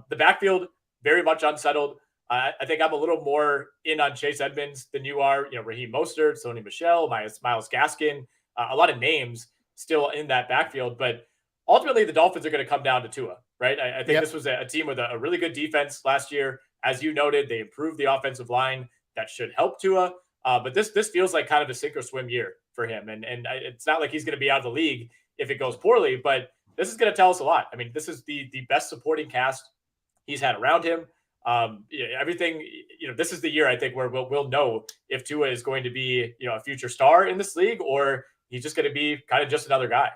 [SPEAKER 2] The backfield, very much unsettled. I think I'm a little more in on Chase Edmonds than you are. Raheem Mostert, Sony Michel, Myles Gaskin, a lot of names still in that backfield. But ultimately, the Dolphins are going to come down to Tua, right? I think this was a team with a really good defense last year. As you noted, they improved the offensive line. That should help Tua. But this feels like kind of a sink or swim year for him. And it's not like he's going to be out of the league if it goes poorly, but this is going to tell us a lot. I mean, this is the best supporting cast he's had around him. Everything, this is the year I think where we'll know if Tua is going to be, a future star in this league, or he's just going to be kind of just another guy.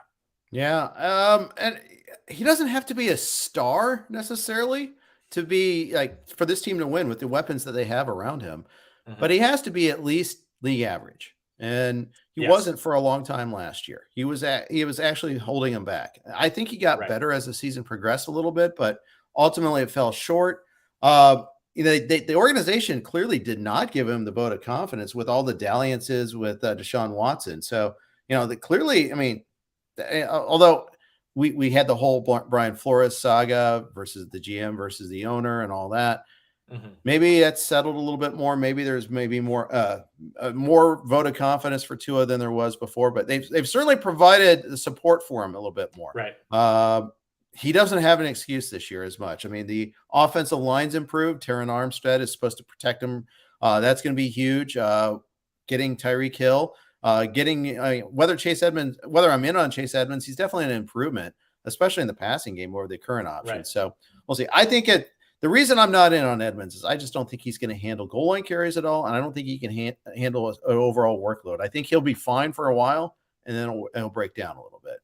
[SPEAKER 1] Yeah. And he doesn't have to be a star necessarily to be for this team to win with the weapons that they have around him, but he has to be at least league average. And he wasn't for a long time last year. He was actually holding him back. I think he got better as the season progressed a little bit, but ultimately it fell short. The organization clearly did not give him the vote of confidence with all the dalliances with Deshaun Watson. So, clearly, I mean, although we had the whole Brian Flores saga versus the GM versus the owner and all that, maybe that's settled a little bit more. Maybe there's more vote of confidence for Tua than there was before, but they've certainly provided the support for him a little bit more.
[SPEAKER 2] Right.
[SPEAKER 1] He doesn't have an excuse this year as much. I mean, the offensive line's improved. Terran Armstead is supposed to protect him. That's going to be huge. Getting Tyreek Hill, whether I'm in on Chase Edmonds, he's definitely an improvement, especially in the passing game over the current option.
[SPEAKER 2] Right.
[SPEAKER 1] So we'll see. I think the reason I'm not in on Edmonds is I just don't think he's going to handle goal line carries at all. And I don't think he can handle an overall workload. I think he'll be fine for a while and then it'll break down a little bit.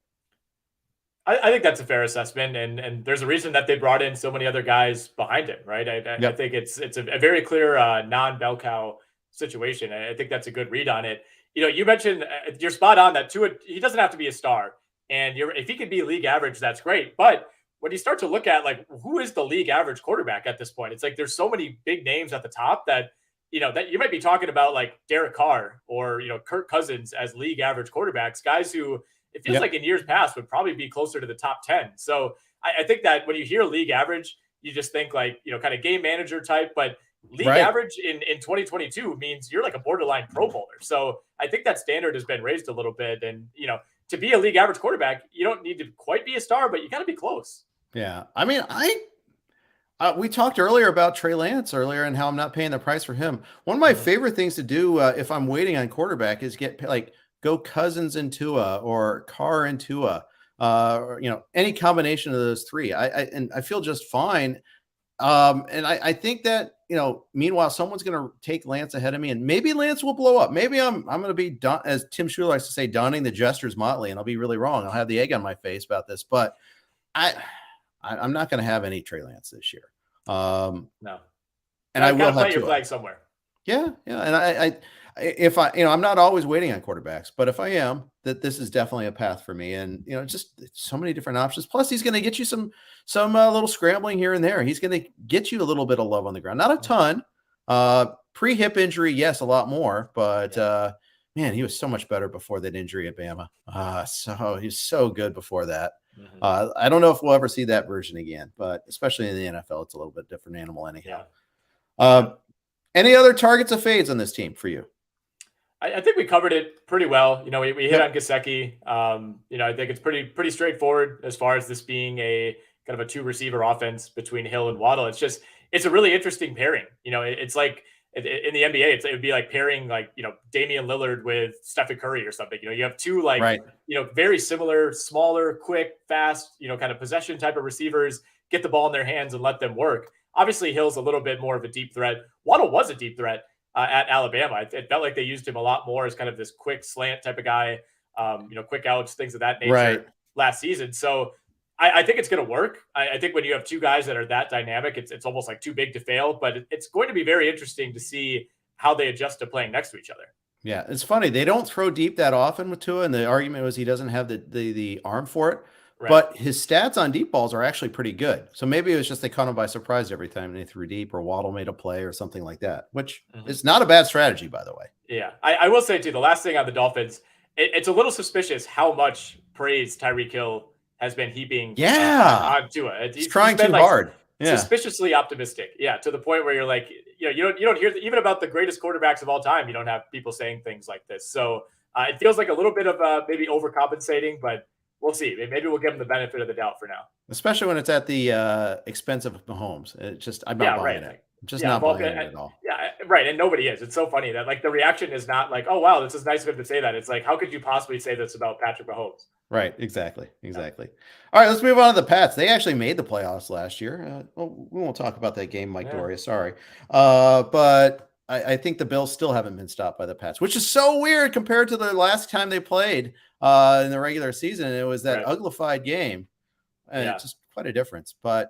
[SPEAKER 2] I think that's a fair assessment, and there's a reason that they brought in so many other guys behind him, right? I think it's a very clear non-bell cow situation. I think that's a good read on it. You mentioned you're spot on that Tua, he doesn't have to be a star, and if he could be league average, that's great. But when you start to look at who is the league average quarterback at this point, it's like there's so many big names at the top that that you might be talking about like Derek Carr or Kirk Cousins as league average quarterbacks, guys who it feels like in years past would probably be closer to the top 10. So I think that when you hear league average, you just think kind of game manager type. But league average in 2022 means you're like a borderline Pro Bowler. So I think that standard has been raised a little bit. And, to be a league average quarterback, you don't need to quite be a star, but you got to be close.
[SPEAKER 1] Yeah. I mean, we talked earlier about Trey Lance and how I'm not paying the price for him. One of my favorite things to do if I'm waiting on quarterback is go Cousins and Tua or Carr and Tua, any combination of those three. I feel just fine. And I think that, meanwhile, someone's going to take Lance ahead of me, and maybe Lance will blow up. Maybe I'm going to be done, as Tim Schuler likes to say, donning the jester's motley, and I'll be really wrong. I'll have the egg on my face about this, but I'm not going to have any Trey Lance this year.
[SPEAKER 2] No,
[SPEAKER 1] and I will have
[SPEAKER 2] your flag somewhere.
[SPEAKER 1] Yeah, and if I'm not always waiting on quarterbacks, but if I am, that this is definitely a path for me. And just so many different options. Plus, he's going to get you some little scrambling here and there. He's going to get you a little bit of love on the ground, not a ton. Pre-hip injury, yes, a lot more, but man, he was so much better before that injury at Bama. So he was so good before that. I don't know if we'll ever see that version again, but especially in the NFL, it's a little bit different animal anyhow. Any other targets of fades on this team for you?
[SPEAKER 2] I think we covered it pretty well. We hit on Gesicki. I think it's pretty straightforward as far as this being a kind of a 2 receiver offense between Hill and Waddle. It's a really interesting pairing. It's like in the NBA, it would be like pairing Damian Lillard with Stephen Curry or something. You have two very similar, smaller, quick, fast, kind of possession type of receivers, get the ball in their hands and let them work. Obviously, Hill's a little bit more of a deep threat. Waddle was a deep threat at Alabama. It felt like they used him a lot more as kind of this quick slant type of guy, quick outs, things of that nature last season. So I think it's going to work. I think when you have two guys that are that dynamic, it's almost like too big to fail, but it's going to be very interesting to see how they adjust to playing next to each other.
[SPEAKER 1] Yeah, it's funny. They don't throw deep that often with Tua, and the argument was he doesn't have the arm for it. Right. But his stats on deep balls are actually pretty good. So maybe it was just they caught him by surprise every time they threw deep, or Waddle made a play or something like that, which is not a bad strategy, by the way.
[SPEAKER 2] Yeah, I will say, too, the last thing on the Dolphins, it's a little suspicious how much praise Tyreek Hill has been heaping on Tua.
[SPEAKER 1] He's trying too hard. Yeah.
[SPEAKER 2] Suspiciously optimistic. Yeah, to the point where you're like, you don't hear even about the greatest quarterbacks of all time. You don't have people saying things like this. So it feels like a little bit of maybe overcompensating, but we'll see. Maybe we'll give him the benefit of the doubt for now.
[SPEAKER 1] Especially when it's at the expense of Mahomes. I'm not buying it. I'm just not buying it at all.
[SPEAKER 2] Yeah, right. And nobody is. It's so funny that the reaction is not like, oh, wow, this is nice of him to say that. It's like, how could you possibly say this about Patrick Mahomes?
[SPEAKER 1] Right. Exactly. Yeah. All right, let's move on to the Pats. They actually made the playoffs last year. We won't talk about that game, Mike Doria. Sorry. But I think the Bills still haven't been stopped by the Pats, which is so weird compared to the last time they played in the regular season. It was that uglified game. And it's just quite a difference. But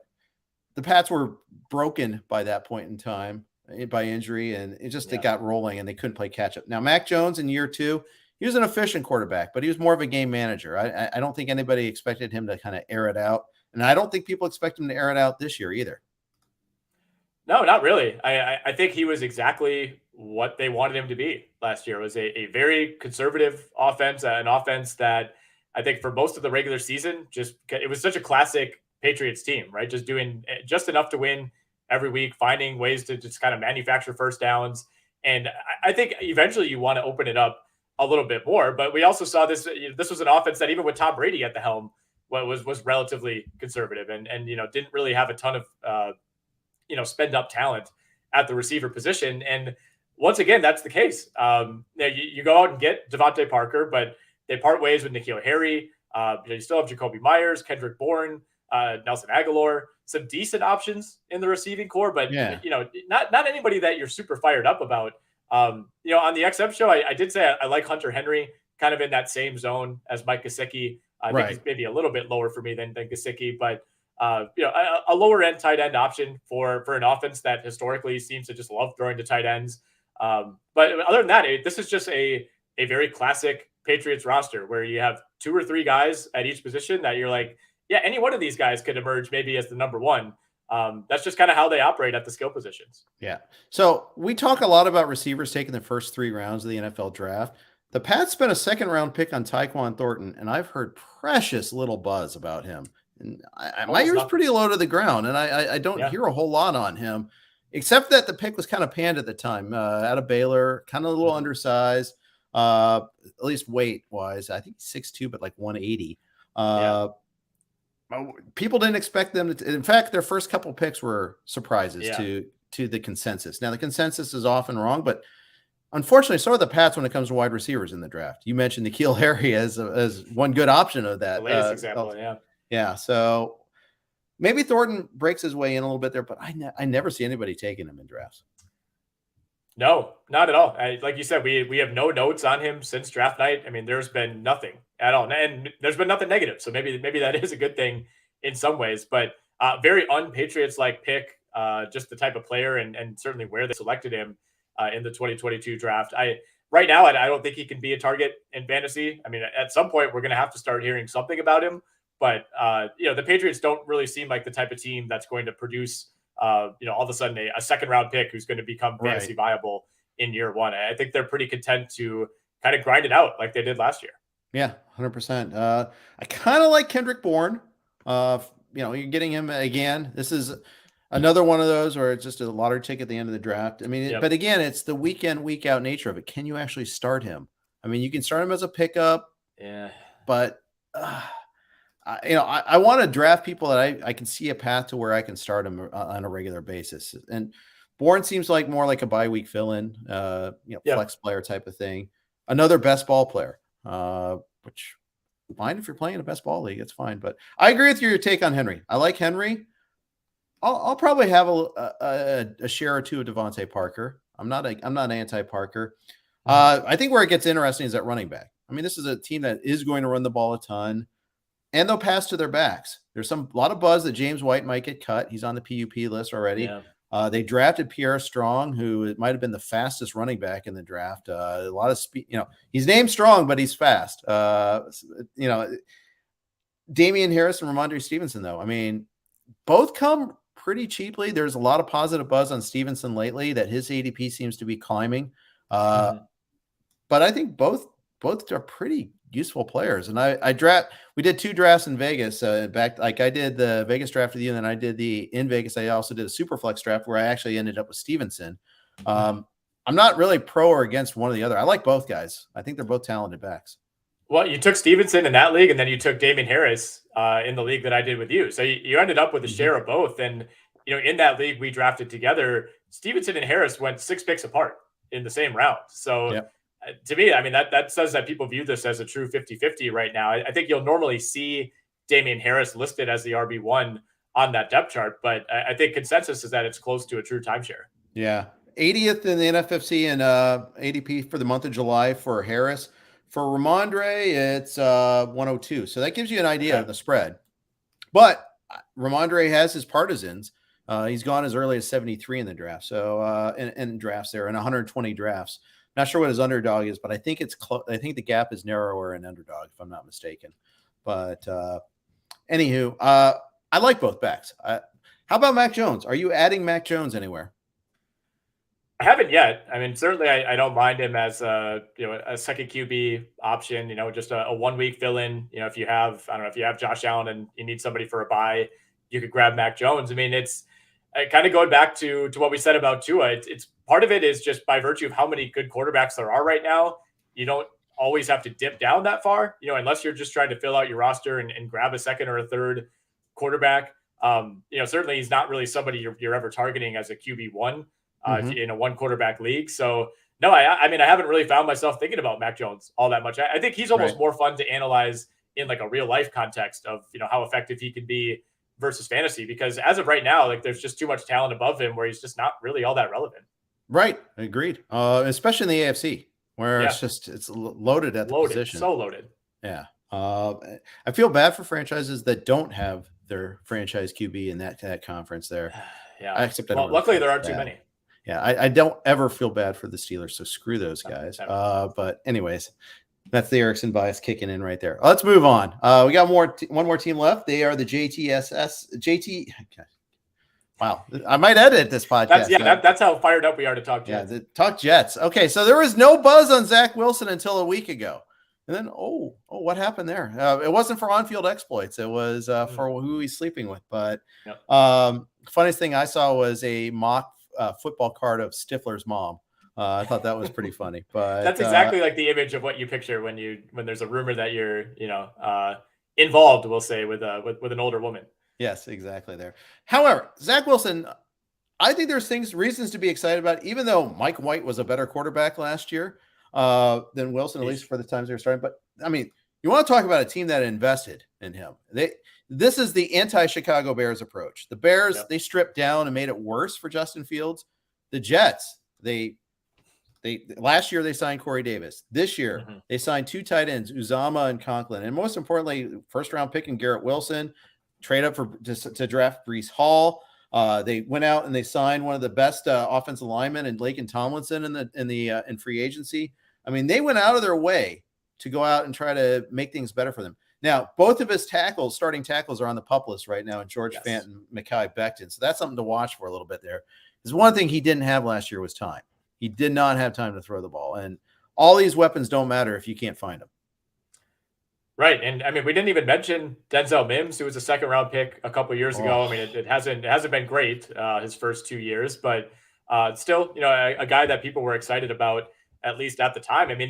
[SPEAKER 1] the Pats were broken by that point in time by injury, and it got rolling, and they couldn't play catch up. Now, Mac Jones in year 2, he was an efficient quarterback, but he was more of a game manager. I don't think anybody expected him to kind of air it out, and I don't think people expect him to air it out this year either.
[SPEAKER 2] No, not really. I think he was exactly what they wanted him to be last year. It was a very conservative offense, an offense that I think for most of the regular season, it was such a classic Patriots team, right? Just doing just enough to win every week, finding ways to just kind of manufacture first downs. And I think eventually you want to open it up a little bit more. But we also saw this was an offense that even with Tom Brady at the helm, was relatively conservative and didn't really have a ton of spend up talent at the receiver position. And once again, that's the case. You go out and get Devontae Parker, but they part ways with N'Keal Harry. You still have Jacoby Myers, Kendrick Bourne, Nelson Aguilar, some decent options in the receiving core, but not anybody that you're super fired up about. On the XM show, I did say I like Hunter Henry, kind of in that same zone as Mike Gesicki. I think he's maybe a little bit lower for me than Gesicki, but a lower end tight end option for an offense that historically seems to just love throwing to tight ends. But other than that, this is just a very classic Patriots roster where you have 2 or 3 guys at each position that you're like, yeah, any one of these guys could emerge maybe as the number one. That's just kind of how they operate at the skill positions. Yeah.
[SPEAKER 1] So we talk a lot about receivers taking the first 3 rounds of the NFL draft. The Pats spent a 2nd-round pick on Tyquan Thornton, and I've heard precious little buzz about him. And my ear's pretty low to the ground, and I don't hear a whole lot on him. except that the pick was kind of panned at the time, out of Baylor, kind of a little undersized, at least weight wise. I think 6'2", but like 180. People didn't expect them to. In fact, their first couple picks were surprises to the consensus. Now the consensus is often wrong, but unfortunately, so are the Pats when it comes to wide receivers in the draft. You mentioned Ezekiel Elliott as one good option of that.
[SPEAKER 2] The latest example,
[SPEAKER 1] yeah. So maybe Thornton breaks his way in a little bit there, but I never see anybody taking him in drafts.
[SPEAKER 2] No, not at all. Like you said, we have no notes on him since draft night. I mean, there's been nothing at all, and there's been nothing negative. So maybe that is a good thing in some ways. But very un-Patriots-like pick, just the type of player and certainly where they selected him in the 2022 draft. Right now, I don't think he can be a target in fantasy. I mean, at some point, we're going to have to start hearing something about him. But, the Patriots don't really seem like the type of team that's going to produce, all of a sudden a second-round pick who's going to become fantasy viable in year one. I think they're pretty content to kind of grind it out like they did last year.
[SPEAKER 1] Yeah, 100%. I kind of like Kendrick Bourne. You're getting him again. This is another one of those where it's just a lottery ticket at the end of the draft. I mean, but again, it's the week in, week out nature of it. Can you actually start him? I mean, you can start him as a pickup.
[SPEAKER 2] Yeah.
[SPEAKER 1] But, I want to draft people that I can see a path to where I can start them on a regular basis. And Bourne seems like more like a bye-week fill-in, flex player type of thing. Another best ball player, which fine if you're playing a best ball league, it's fine. But I agree with your take on Henry. I like Henry. I'll probably have a share or two of Devontae Parker. I'm not anti-Parker. I think where it gets interesting is at running back. I mean, this is a team that is going to run the ball a ton, and they'll pass to their backs. There's a lot of buzz that James White might get cut. He's on the PUP list already. Yeah. They drafted Pierre Strong, who might have been the fastest running back in the draft. A lot of speed. He's named Strong, but he's fast. Damian Harris and Ramondre Stevenson, though. I mean, both come pretty cheaply. There's a lot of positive buzz on Stevenson lately that his ADP seems to be climbing. But I think both are pretty useful players. And we did 2 drafts in Vegas back. Like I did the Vegas draft with you, and then I did in Vegas. I also did a super flex draft where I actually ended up with Stevenson. I'm not really pro or against one or the other. I like both guys. I think they're both talented backs.
[SPEAKER 2] Well, you took Stevenson in that league, and then you took Damien Harris in the league that I did with you. So you ended up with a share of both. And, in that league we drafted together, Stevenson and Harris went 6 picks apart in the same round. So to me, I mean, that says that people view this as a true 50-50 right now. I think you'll normally see Damien Harris listed as the RB1 on that depth chart, but I think consensus is that it's close to a true timeshare.
[SPEAKER 1] Yeah. 80th in the NFFC and ADP for the month of July for Harris. For Ramondre, it's 102. So that gives you an idea of the spread. But Ramondre has his partisans. He's gone as early as 73 in the draft. So in drafts there, in 120 drafts. Not sure what his underdog is, but I think it's close. I think the gap is narrower in underdog, if I'm not mistaken. But anywho, I like both backs. How about Mac Jones? Are you adding Mac Jones anywhere?
[SPEAKER 2] I haven't yet. I mean, certainly I don't mind him as a second QB option, just a 1 week fill in, if you have Josh Allen and you need somebody for a bye, you could grab Mac Jones. I mean, it's kind of going back to what we said about Tua. It's part of it is just by virtue of how many good quarterbacks there are right now. You don't always have to dip down that far, unless you're just trying to fill out your roster and grab a second or a third quarterback. Certainly he's not really somebody you're ever targeting as a QB1 in a 1 quarterback league. So no, I mean, I haven't really found myself thinking about Mac Jones all that much. I think he's almost more fun to analyze in like a real life context of, how effective he can be versus fantasy, because as of right now, like there's just too much talent above him where he's just not really all that relevant.
[SPEAKER 1] Right. Agreed. Especially in the AFC where it's loaded at the position.
[SPEAKER 2] So loaded.
[SPEAKER 1] Yeah. I feel bad for franchises that don't have their franchise QB in that conference there.
[SPEAKER 2] Yeah. Luckily there aren't too many.
[SPEAKER 1] Yeah. I don't ever feel bad for the Steelers. So screw those guys. But anyways, that's the Erickson bias kicking in right there. Let's move on. We got one more team left. They are the JT. Wow. I might edit this podcast.
[SPEAKER 2] That's how fired up we are to talk Jets.
[SPEAKER 1] Yeah, talk Jets. Okay, so there was no buzz on Zach Wilson until a week ago. And then, what happened there? It wasn't for on-field exploits. It was for who he's sleeping with. But funniest thing I saw was a mock football card of Stifler's mom. I thought that was pretty funny, but
[SPEAKER 2] that's exactly like the image of what you picture when there's a rumor that you're, involved, we'll say, with an older woman.
[SPEAKER 1] Yes, exactly there. However, Zach Wilson, I think there's reasons to be excited about, even though Mike White was a better quarterback last year than Wilson, at least for the times they were starting. But I mean, you want to talk about a team that invested in him. This is the anti-Chicago Bears approach. The Bears, They stripped down and made it worse for Justin Fields. The Jets, they last year they signed Corey Davis. This year they signed 2 tight ends, Uzama and Conklin, and most importantly, first round pick in Garrett Wilson. Trade up to draft Breece Hall. They went out and they signed one of the best offensive linemen in Laken Tomlinson in free agency. I mean, they went out of their way to go out and try to make things better for them. Now, both of his starting tackles, are on the PUP list right now, and George Fant and Mekhi Becton. So that's something to watch for a little bit there. Because one thing he didn't have last year was time. He did not have time to throw the ball. And all these weapons don't matter if you can't find them.
[SPEAKER 2] Right. And I mean, we didn't even mention Denzel Mims, who was a 2nd-round pick a couple of years ago. I mean, it hasn't been great his first 2 years, but still, a guy that people were excited about, at least at the time. I mean,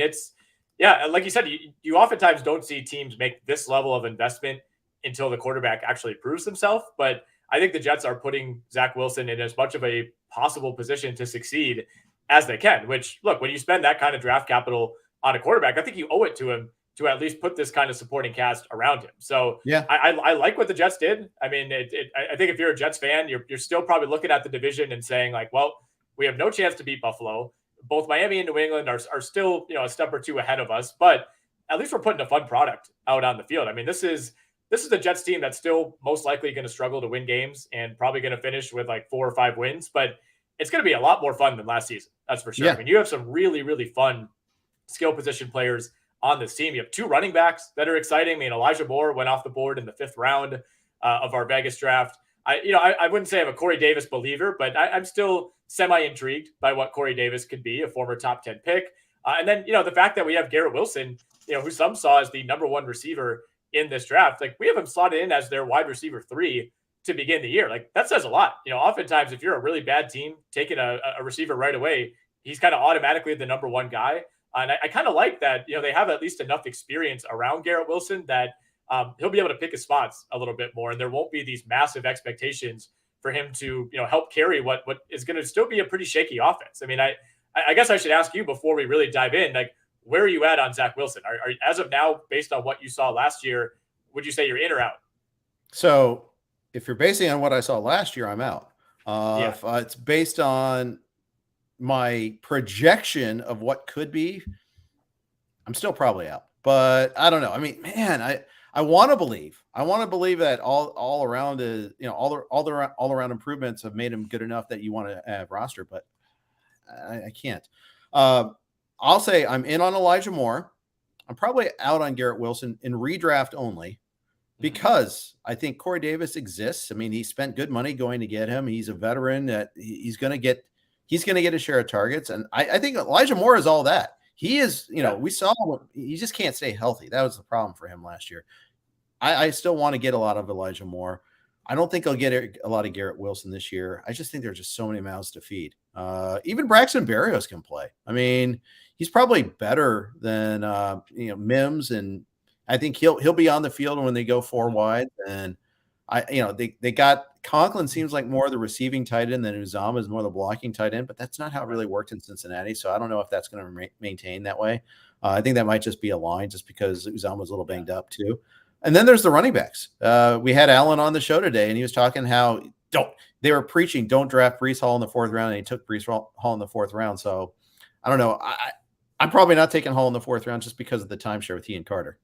[SPEAKER 2] like you said, you oftentimes don't see teams make this level of investment until the quarterback actually proves himself. But I think the Jets are putting Zach Wilson in as much of a possible position to succeed as they can, which, look, when you spend that kind of draft capital on a quarterback, I think you owe it to him to at least put this kind of supporting cast around him. So I like what the Jets did. I mean, I think if you're a Jets fan, you're still probably looking at the division and saying like, well, we have no chance to beat Buffalo. Both Miami and New England are still, a step or two ahead of us, but at least we're putting a fun product out on the field. I mean, this is the Jets team that's still most likely going to struggle to win games and probably going to finish with like 4 or 5 wins, but it's going to be a lot more fun than last season. That's for sure. I mean, you have some really, really fun skill position players on this team. You have 2 running backs that are exciting. I mean, Elijah Moore went off the board in the 5th round of our Vegas draft. I wouldn't say I'm a Corey Davis believer, but I'm still semi-intrigued by what Corey Davis could be, a former top 10 pick. And then, the fact that we have Garrett Wilson, who some saw as the number 1 receiver in this draft, like we have him slotted in as their wide receiver 3 to begin the year. Like that says a lot. Oftentimes if you're a really bad team taking a receiver right away, he's kind of automatically the number 1 guy. And I kind of like that, they have at least enough experience around Garrett Wilson that he'll be able to pick his spots a little bit more. And there won't be these massive expectations for him to, help carry what is going to still be a pretty shaky offense. I mean, I guess I should ask you before we really dive in, like, where are you at on Zach Wilson? Are as of now, based on what you saw last year, would you say you're in or out?
[SPEAKER 1] So if you're basing on what I saw last year, I'm out. If it's based on my projection of what could be, I'm still probably out, but I don't know. I mean, man, I want to believe that all around is, all around improvements have made him good enough that you want to have roster, but I can't. I'll say I'm in on Elijah Moore. I'm probably out on Garrett Wilson in redraft only because I think Corey Davis exists. I mean, he spent good money going to get him. He's a veteran that he's going to get a share of targets. And I think Elijah Moore is all that. He is, we saw he just can't stay healthy. That was the problem for him last year. I still want to get a lot of Elijah Moore. I don't think I'll get a lot of Garrett Wilson this year. I just think there's just so many mouths to feed. Even Braxton Berrios can play. I mean, he's probably better than Mims, and I think he'll be on the field when they go 4 wide. And they got Conklin seems like more of the receiving tight end than Uzama is more the blocking tight end, but that's not how it really worked in Cincinnati. So I don't know if that's going to maintain that way. I think that might just be a line just because Uzama was a little banged up too. And then there's the running backs. We had Allen on the show today, and he was talking how they were preaching don't draft Breece Hall in the 4th round, and he took Breece Hall in the 4th round. So I don't know. I'm probably not taking Hall in the 4th round just because of the timeshare with he and Carter.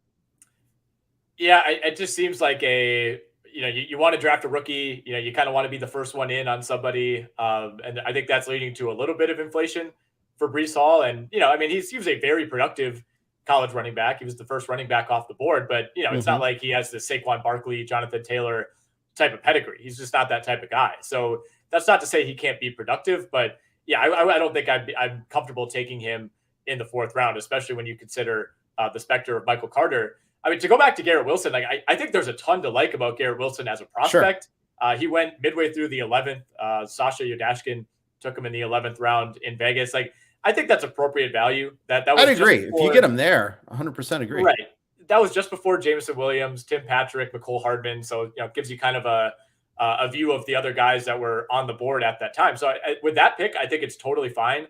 [SPEAKER 2] Yeah, it just seems like you want to draft a rookie. You kind of want to be the first one in on somebody, and I think that's leading to a little bit of inflation for Breece Hall. And I mean, he was a very productive college running back. He was the first running back off the board, but it's not like he has the Saquon Barkley, Jonathan Taylor type of pedigree. He's just not that type of guy. So that's not to say he can't be productive, but yeah, I don't think I'm comfortable taking him in the 4th round, especially when you consider the specter of Michael Carter. I mean, to go back to Garrett Wilson, like I think there's a ton to like about Garrett Wilson as a prospect. Sure. He went midway through the 11th. Sasha Yudashkin took him in the 11th round in Vegas. Like, I think that's appropriate value. That was
[SPEAKER 1] I'd agree. If you get him there, 100% agree.
[SPEAKER 2] Right. That was just before Jameson Williams, Tim Patrick, McCole Hardman. So, it gives you kind of a view of the other guys that were on the board at that time. So with that pick, I think it's totally fine.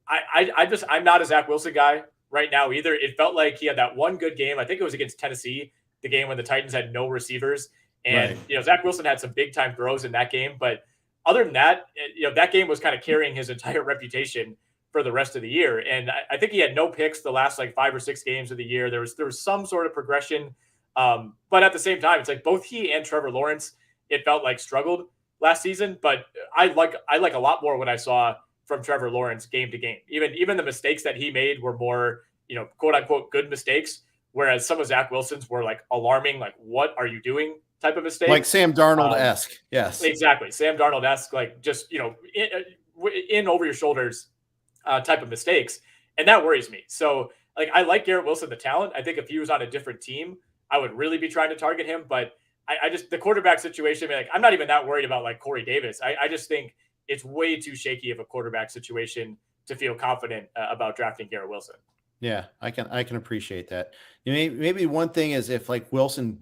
[SPEAKER 2] I'm not a Zach Wilson guy right now either. It felt like he had that one good game. I think it was against Tennessee, the game when the Titans had no receivers. And, Zach Wilson had some big time throws in that game. But other than that, that game was kind of carrying his entire reputation for the rest of the year. And I think he had no picks the last like 5 or 6 games of the year. There was some sort of progression. But at the same time, it's like both he and Trevor Lawrence, it felt like struggled last season. But I like a lot more what I saw from Trevor Lawrence game to game. Even the mistakes that he made were more, quote unquote, good mistakes. Whereas some of Zach Wilson's were like alarming, like, what are you doing type of mistakes.
[SPEAKER 1] Like Sam Darnold-esque. Yes.
[SPEAKER 2] Exactly. Sam Darnold-esque, like just, in over your shoulders type of mistakes. And that worries me. So like, I like Garrett Wilson, the talent. I think if he was on a different team, I would really be trying to target him. But I just, the quarterback situation, like, I'm not even that worried about like Corey Davis. I just think it's way too shaky of a quarterback situation to feel confident about drafting Garrett Wilson.
[SPEAKER 1] Yeah, I can appreciate that. Maybe one thing is if like Wilson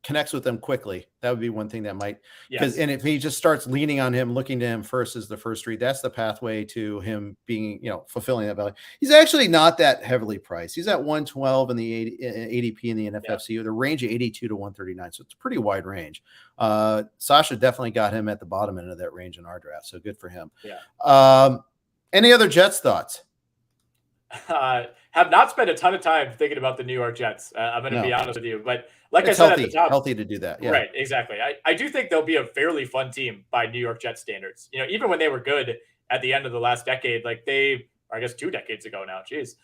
[SPEAKER 1] connects with them quickly, that would be one thing that might, and if he just starts leaning on him, looking to him first as the first read, that's the pathway to him being, fulfilling that value. He's actually not that heavily priced. He's at 112 in the ADP in the NFFC with a range of 82 to 139. So it's a pretty wide range. Sasha definitely got him at the bottom end of that range in our draft. So good for him.
[SPEAKER 2] Yeah.
[SPEAKER 1] Any other Jets thoughts?
[SPEAKER 2] Have not spent a ton of time thinking about the New York Jets. I'm going to be honest with you, but like
[SPEAKER 1] it's
[SPEAKER 2] I said
[SPEAKER 1] healthy,
[SPEAKER 2] at the top,
[SPEAKER 1] healthy to do that. Yeah.
[SPEAKER 2] Right. Exactly. I do think they'll be a fairly fun team by New York Jets standards. Even when they were good at the end of the last decade, like I guess 2 decades ago now, geez.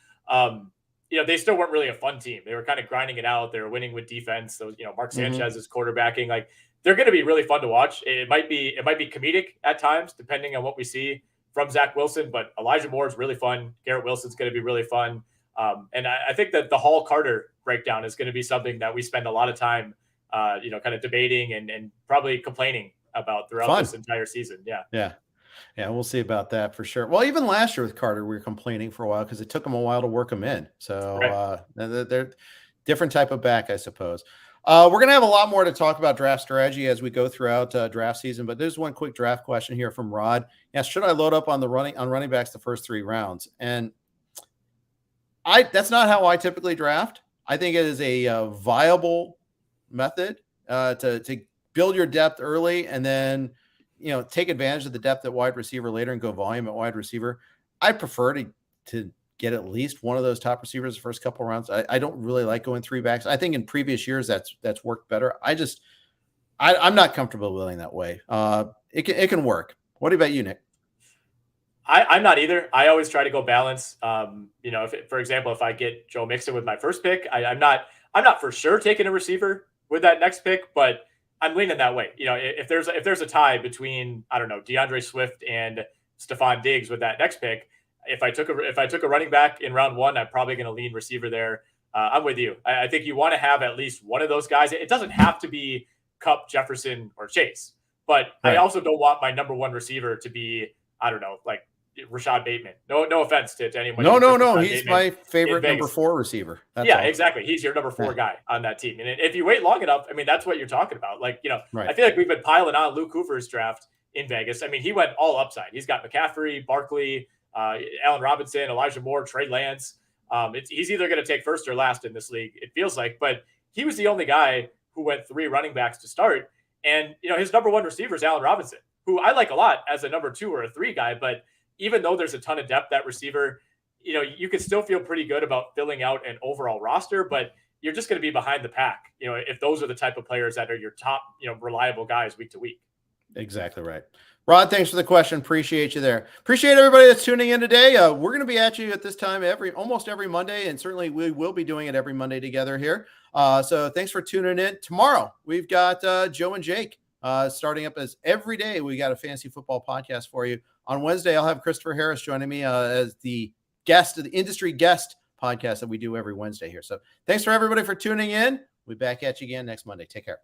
[SPEAKER 2] They still weren't really a fun team. They were kind of grinding it out. They were winning with defense. So, Mark Sanchez is quarterbacking. Like, they're going to be really fun to watch. It might be comedic at times, depending on what we see from Zach Wilson, but Elijah Moore is really fun. Garrett Wilson's going to be really fun. And I think that the Hall Carter breakdown is going to be something that we spend a lot of time, kind of debating and probably complaining about throughout this entire season. Yeah.
[SPEAKER 1] We'll see about that for sure. Well, even last year with Carter, we were complaining for a while because it took him a while to work him in. So they're different type of back, I suppose. We're going to have a lot more to talk about draft strategy as we go throughout draft season, but there's one quick draft question here from Rod. Yes, should I load up on running backs the first 3 rounds? And that's not how I typically draft. I think it is a viable method to build your depth early and then take advantage of the depth at wide receiver later and go volume at wide receiver. I prefer to get at least one of those top receivers the first couple of rounds. I don't really like going 3 backs. I think in previous years that's worked better. I'm not comfortable going that way. It can work. What about you, Nick?
[SPEAKER 2] I'm not either. I always try to go balance. For example, if I get Joe Mixon with my first pick, I'm not for sure taking a receiver with that next pick, but I'm leaning that way. If there's a tie between, I don't know, DeAndre Swift and Stephon Diggs with that next pick, if I took a running back in round 1, I'm probably going to lean receiver there. I'm with you. I think you want to have at least one of those guys. It doesn't have to be Kupp, Jefferson, or Chase, but I also don't want my number 1 receiver to be, I don't know, like Rashad Bateman. No offense to anyone.
[SPEAKER 1] No. He's Bateman my favorite number 4 receiver. That's all.
[SPEAKER 2] Exactly. He's your number 4 guy on that team. And if you wait long enough, that's what you're talking about. Like, I feel like we've been piling on Luke Hoover's draft in Vegas. He went all upside. He's got McCaffrey, Barkley, Allen Robinson, Elijah Moore, Trey Lance. He's either going to take first or last in this league, it feels like. But he was the only guy who went 3 running backs to start. And, his number 1 receiver is Allen Robinson, who I like a lot as a number 2 or a 3 guy. But even though there's a ton of depth at receiver, you can still feel pretty good about filling out an overall roster, but you're just going to be behind the pack, if those are the type of players that are your top, reliable guys week to week.
[SPEAKER 1] Exactly right. Rod, thanks for the question. Appreciate you there. Appreciate everybody that's tuning in today. We're going to be at you at this time almost every Monday, and certainly we will be doing it every Monday together here. So thanks for tuning in. Tomorrow, we've got Joe and Jake starting up as every day. We got a fantasy football podcast for you. On Wednesday, I'll have Christopher Harris joining me as the industry guest podcast that we do every Wednesday here. So thanks for everybody for tuning in. We'll be back at you again next Monday. Take care.